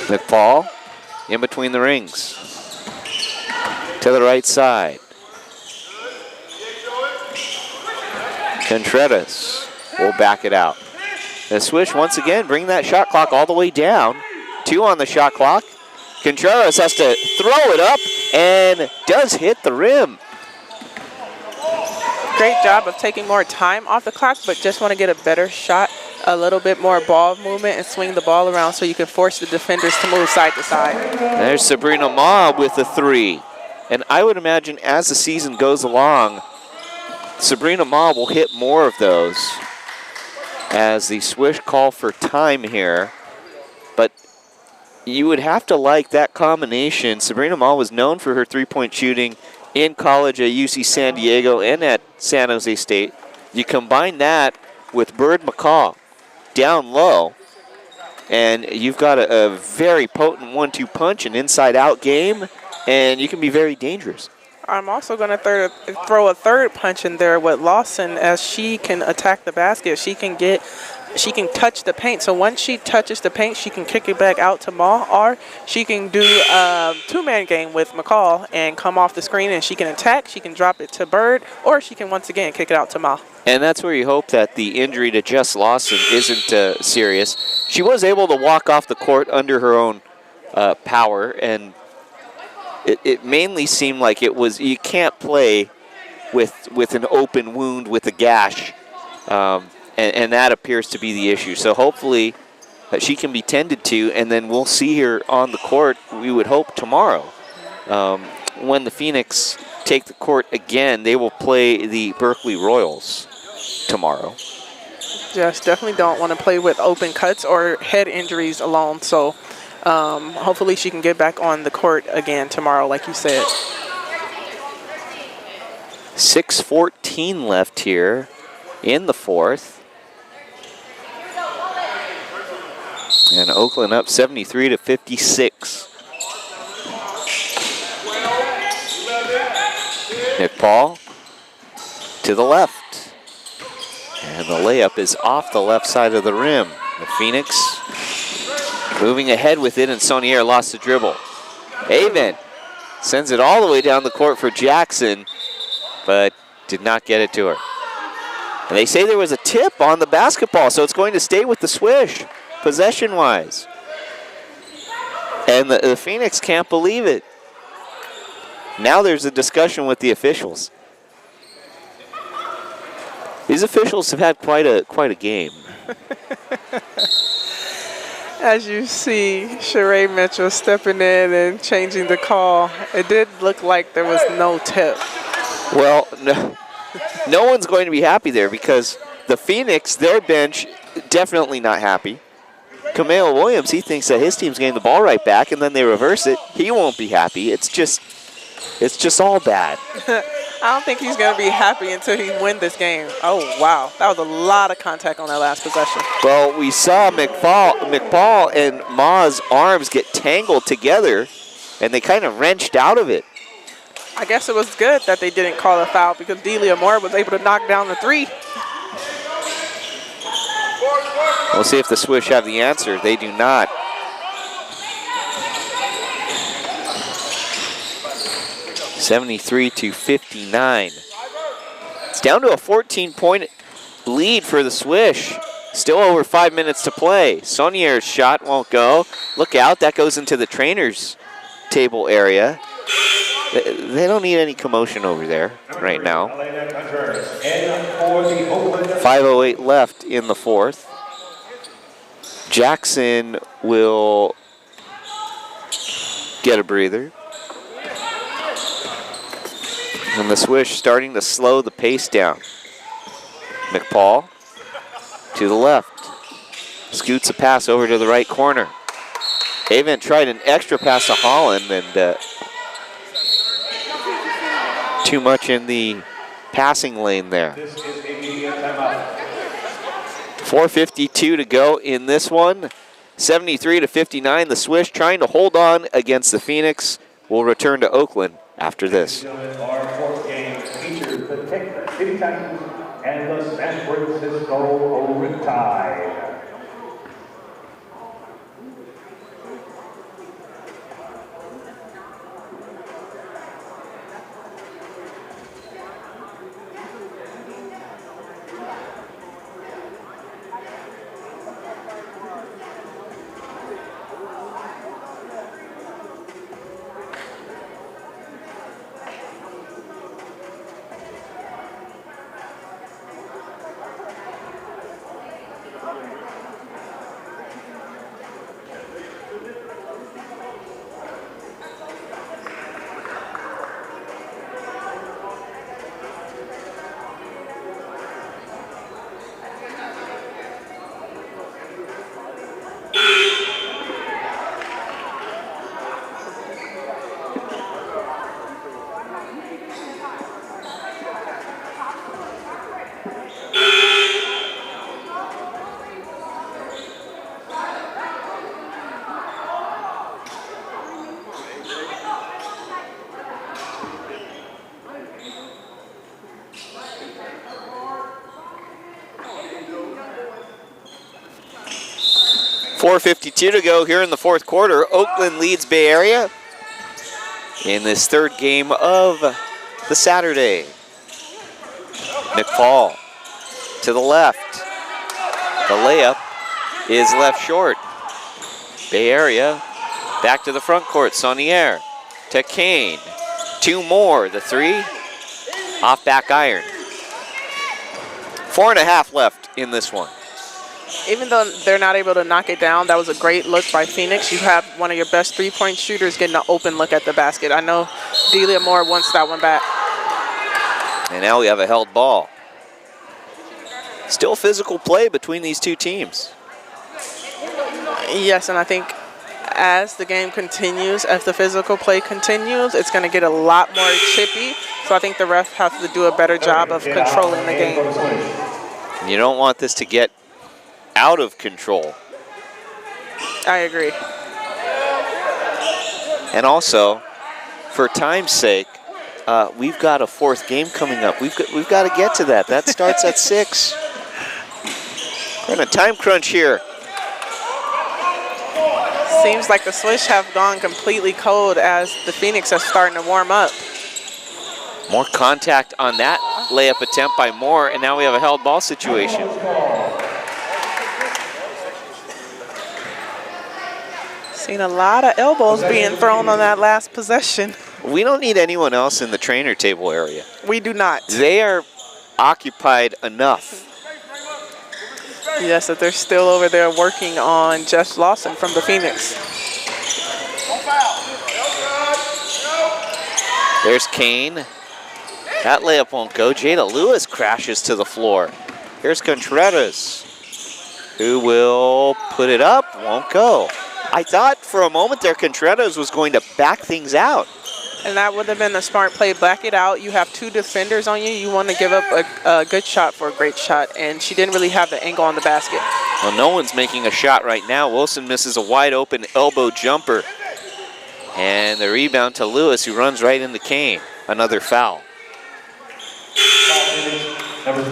McFall in between the rings. To the right side. Contreras will back it out. The Swish once again bring that shot clock all the way down. 2 on the shot clock. Contreras has to throw it up and does hit the rim. Great job of taking more time off the clock, but just want to get a better shot, a little bit more ball movement, and swing the ball around so you can force the defenders to move side to side. There's Sabrina Ma with the 3. And I would imagine as the season goes along, Sabrina Ma will hit more of those as the Swish call for time here. But you would have to like that combination. Sabrina Ma was known for her three-point shooting in college at UC San Diego and at San Jose State. You combine that with Bird McCaw down low, and you've got a very potent 1-2 punch, an inside-out game, and you can be very dangerous. I'm also going to throw a third punch in there with Lawson as she can attack the basket. She can touch the paint. So once she touches the paint, she can kick it back out to Ma, or she can do a two-man game with McCall and come off the screen, and she can attack. She can drop it to Bird, or she can once again kick it out to Ma. And that's where you hope that the injury to Jess Lawson isn't serious. She was able to walk off the court under her own power, and it mainly seemed like it was, you can't play with an open wound with a gash, and that appears to be the issue. So hopefully she can be tended to, and then we'll see her on the court, we would hope, tomorrow. When the Phoenix take the court again, they will play the Berkeley Royals tomorrow. Yes, definitely don't want to play with open cuts or head injuries alone. So hopefully she can get back on the court again tomorrow, like you said. 6:14 left here in the fourth. And Oakland up 73-56. Nick Paul to the left. And the layup is off the left side of the rim. The Phoenix Moving ahead with it, and Saunier lost the dribble. Avent sends it all the way down the court for Jackson, but did not get it to her. And they say there was a tip on the basketball, so it's going to stay with the Swish, possession-wise. And the Phoenix can't believe it. Now there's a discussion with the officials. These officials have had quite a game. As you see, Sheree Mitchell stepping in and changing the call. It did look like there was no tip. Well, no one's going to be happy there because the Phoenix, their bench, definitely not happy. Kameo Williams, he thinks that his team's getting the ball right back, and then they reverse it. He won't be happy. It's just all bad. I don't think he's going to be happy until he wins this game. Oh, wow. That was a lot of contact on that last possession. Well, we saw McPaul and Ma's arms get tangled together, and they kind of wrenched out of it. I guess it was good that they didn't call a foul because Delia Moore was able to knock down the three. We'll see if the Swish have the answer. They do not. (73-59). It's down to a 14-point lead for the Swish. Still over 5 minutes to play. Saunier's shot won't go. Look out, that goes into the trainer's table area. They don't need any commotion over there right now. 5:08 left in the fourth. Jackson will get a breather. And the Swish starting to slow the pace down. McPaul to the left. Scoots a pass over to the right corner. Avent tried an extra pass to Holland, and too much in the passing lane there. 4:52 to go in this one. 73-59. The Swish trying to hold on against the Phoenix. Will return to Oakland after this. Our fourth game features the Texas City Titans and the San Francisco Oakland Tide. .452 to go here in the fourth quarter. Oakland leads Bay Area in this third game of the Saturday. McPaul to the left. The layup is left short. Bay Area back to the front court. Saunier to Kane. Two more. The three off back iron. 4.5 left in this one. Even though they're not able to knock it down, that was a great look by Phoenix. You have one of your best three-point shooters getting an open look at the basket. I know Delia Moore wants that one back. And now we have a held ball. Still physical play between these two teams. Yes, and I think as the game continues, as the physical play continues, it's going to get a lot more chippy. So I think the refs have to do a better job of controlling the game. You don't want this to get out of control. I agree. And also, for time's sake, we've got a fourth game coming up. We've got to get to that. That starts at 6. We're in a time crunch here. Seems like the Swish have gone completely cold as the Phoenix are starting to warm up. More contact on that layup attempt by Moore, and now we have a held ball situation. Seen a lot of elbows being thrown on that last possession. We don't need anyone else in the trainer table area. We do not. They are occupied enough. Yes, that they're still over there working on Jeff Lawson from the Phoenix. There's Kane. That layup won't go. Jada Lewis crashes to the floor. Here's Contreras, who will put it up, won't go. I thought for a moment there Contreras was going to back things out. And that would have been a smart play. Back it out. You have 2 defenders on you. You want to give up a good shot for a great shot. And she didn't really have the angle on the basket. Well, no one's making a shot right now. Wilson misses a wide open elbow jumper. And the rebound to Lewis, who runs right into Kane. Another foul.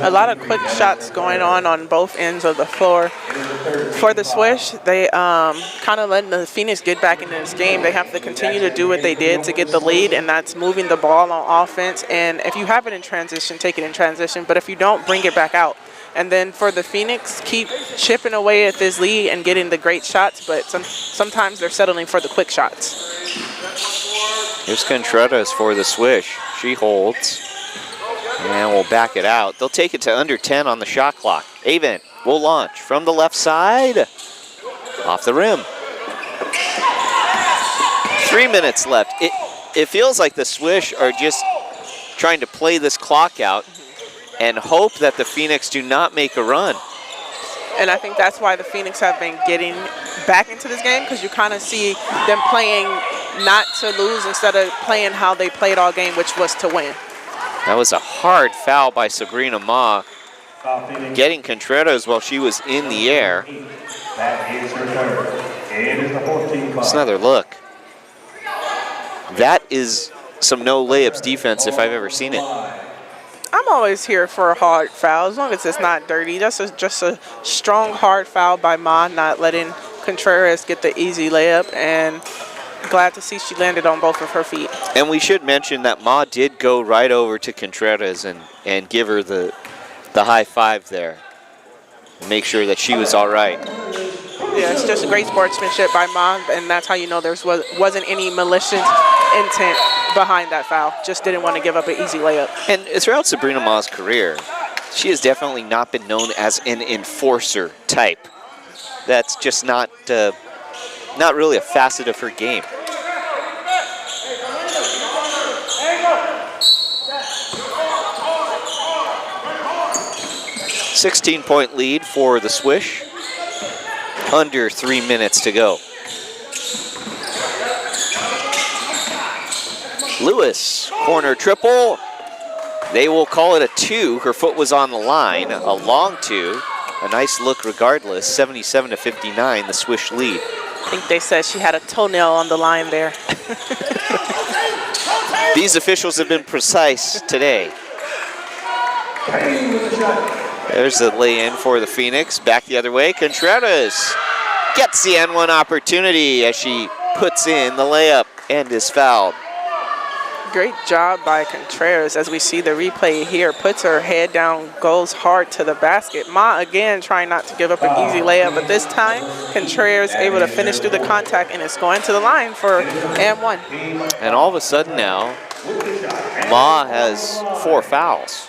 A lot of quick shots going on both ends of the floor. For the Swish, they kind of letting the Phoenix get back into this game. They have to continue to do what they did to get the lead, and that's moving the ball on offense. And if you have it in transition, take it in transition. But if you don't, bring it back out. And then for the Phoenix, keep chipping away at this lead and getting the great shots. But sometimes they're settling for the quick shots. Here's Contreras for the Swish. She holds. And we'll back it out. They'll take it to under 10 on the shot clock. Avent will launch from the left side. Off the rim. 3 minutes left. It feels like the Swish are just trying to play this clock out and hope that the Phoenix do not make a run. And I think that's why the Phoenix have been getting back into this game, because you kind of see them playing not to lose instead of playing how they played all game, which was to win. That was a hard foul by Sabrina Ma, getting Contreras while she was in the air. It's another look. That is some no layups defense if I've ever seen it. I'm always here for a hard foul, as long as it's not dirty. That's just a strong, hard foul by Ma, not letting Contreras get the easy layup, and glad to see she landed on both of her feet. And we should mention that Ma did go right over to Contreras and give her the high five there. Make sure that she was all right. Yeah, it's just great sportsmanship by Ma, and that's how you know there wasn't any malicious intent behind that foul. Just didn't want to give up an easy layup. And throughout Sabrina Ma's career, she has definitely not been known as an enforcer type. That's just not really a facet of her game. $16-point lead for the Swish. Under 3 minutes to go. Lewis, corner triple. They will call it a 2. Her foot was on the line, a long 2. A nice look regardless, 77-59, the Swish lead. I think they said she had a toenail on the line there. These officials have been precise today. There's the lay-in for the Phoenix. Back the other way. Contreras gets the N1 opportunity as she puts in the layup and is fouled. Great job by Contreras as we see the replay here. Puts her head down, goes hard to the basket. Ma again trying not to give up an easy layup, but this time Contreras able to finish through the contact and it's going to the line for N1. And all of a sudden now, Ma has 4 fouls.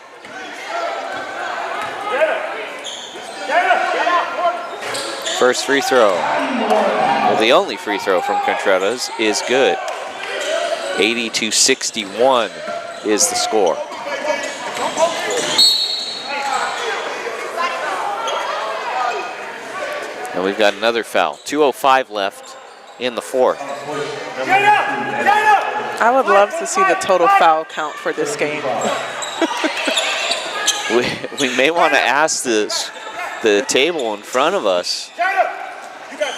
First free throw. Well, the only free throw from Contreras is good. 80-61 is the score. And we've got another foul. 2:05 left in the fourth. I would love to see the total foul count for this game. We may want to ask the table in front of us.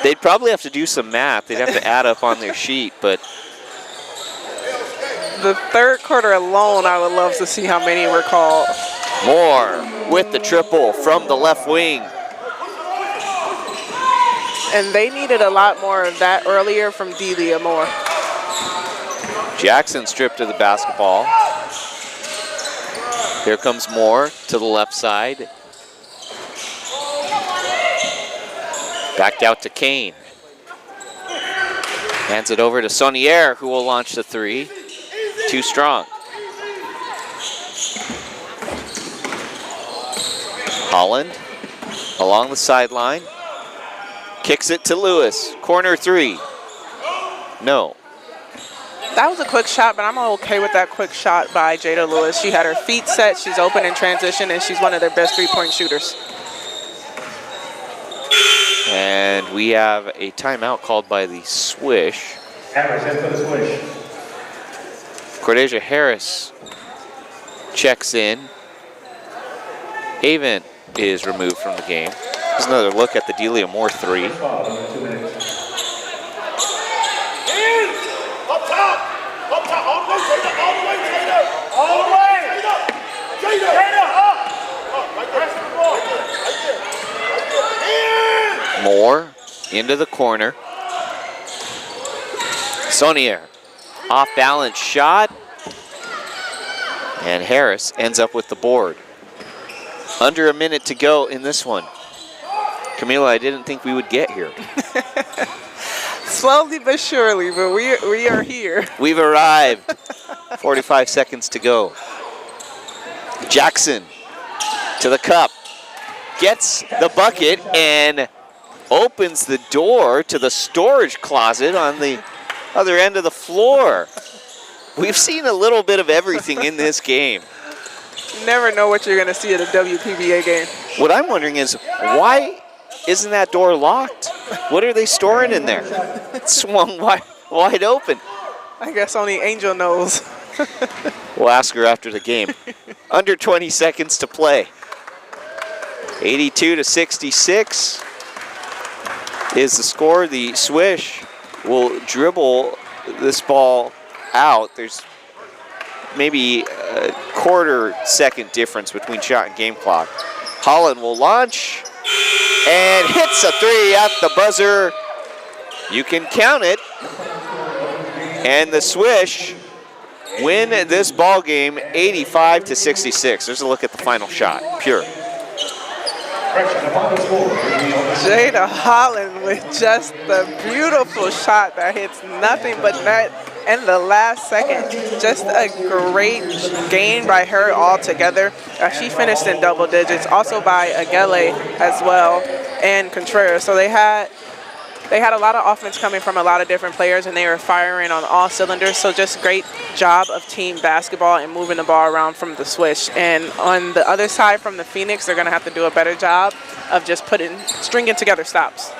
They'd probably have to do some math. They'd have to add up on their sheet, but the third quarter alone, I would love to see how many were called. Moore with the triple from the left wing. And they needed a lot more of that earlier from Delia Moore. Jackson stripped of the basketball. Here comes Moore to the left side. Backed out to Kane. Hands it over to Saunier, who will launch the three. Too strong. Holland along the sideline. Kicks it to Lewis. Corner three. No. That was a quick shot, but I'm okay with that quick shot by Jada Lewis. She had her feet set, she's open in transition, and she's one of their best three-point shooters. And we have a timeout called by the Swish. Harris in for the Swish. Cordesia Harris checks in. Avent is removed from the game. There's another look at the Delia Moore three. Foul, under 2 minutes. Up top, all the way, Jada, all the way, Jada, up. Right there. Moore into the corner. Saunier, off balance shot. And Harris ends up with the board. Under a minute to go in this one. Camila, I didn't think we would get here. Slowly but surely, but we are here. We've arrived. 45 seconds to go. Jackson to the cup. Gets the bucket and opens the door to the storage closet on the other end of the floor. We've seen a little bit of everything in this game. You never know what you're going to see at a WPBA game. What I'm wondering is, why isn't that door locked? What are they storing in there? It swung wide open. I guess only Angel knows. We'll ask her after the game. Under 20 seconds to play. 82-66 is the score. The Swish will dribble this ball out. There's maybe a quarter-second difference between shot and game clock. Holland will launch and hits a three at the buzzer. You can count it. And the Swish win this ball game 85-66. There's a look at the final shot. Pure. Jada Holland with just the beautiful shot that hits nothing but net in the last second. Just a great game by her altogether. She finished in double digits, also by Agele as well and Contreras. So they had a lot of offense coming from a lot of different players, and they were firing on all cylinders. So just great job of team basketball and moving the ball around from the Swish. And on the other side from the Phoenix, they're going to have to do a better job of just stringing together stops.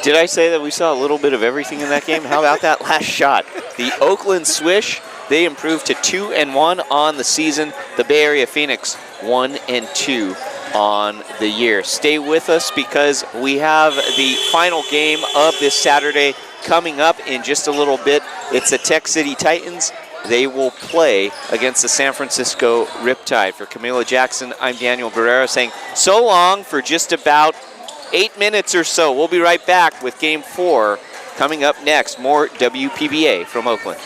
Did I say that we saw a little bit of everything in that game? How about that last shot? The Oakland Swish, they improved to 2-1 on the season. The Bay Area Phoenix 1-2 on the year. Stay with us because we have the final game of this Saturday coming up in just a little bit. It's the Tech City Titans. They will play against the San Francisco Riptide. For Camila Jackson, I'm Daniel Guerrero saying so long for just about 8 minutes or so. We'll be right back with Game 4 coming up next. More WPBA from Oakland.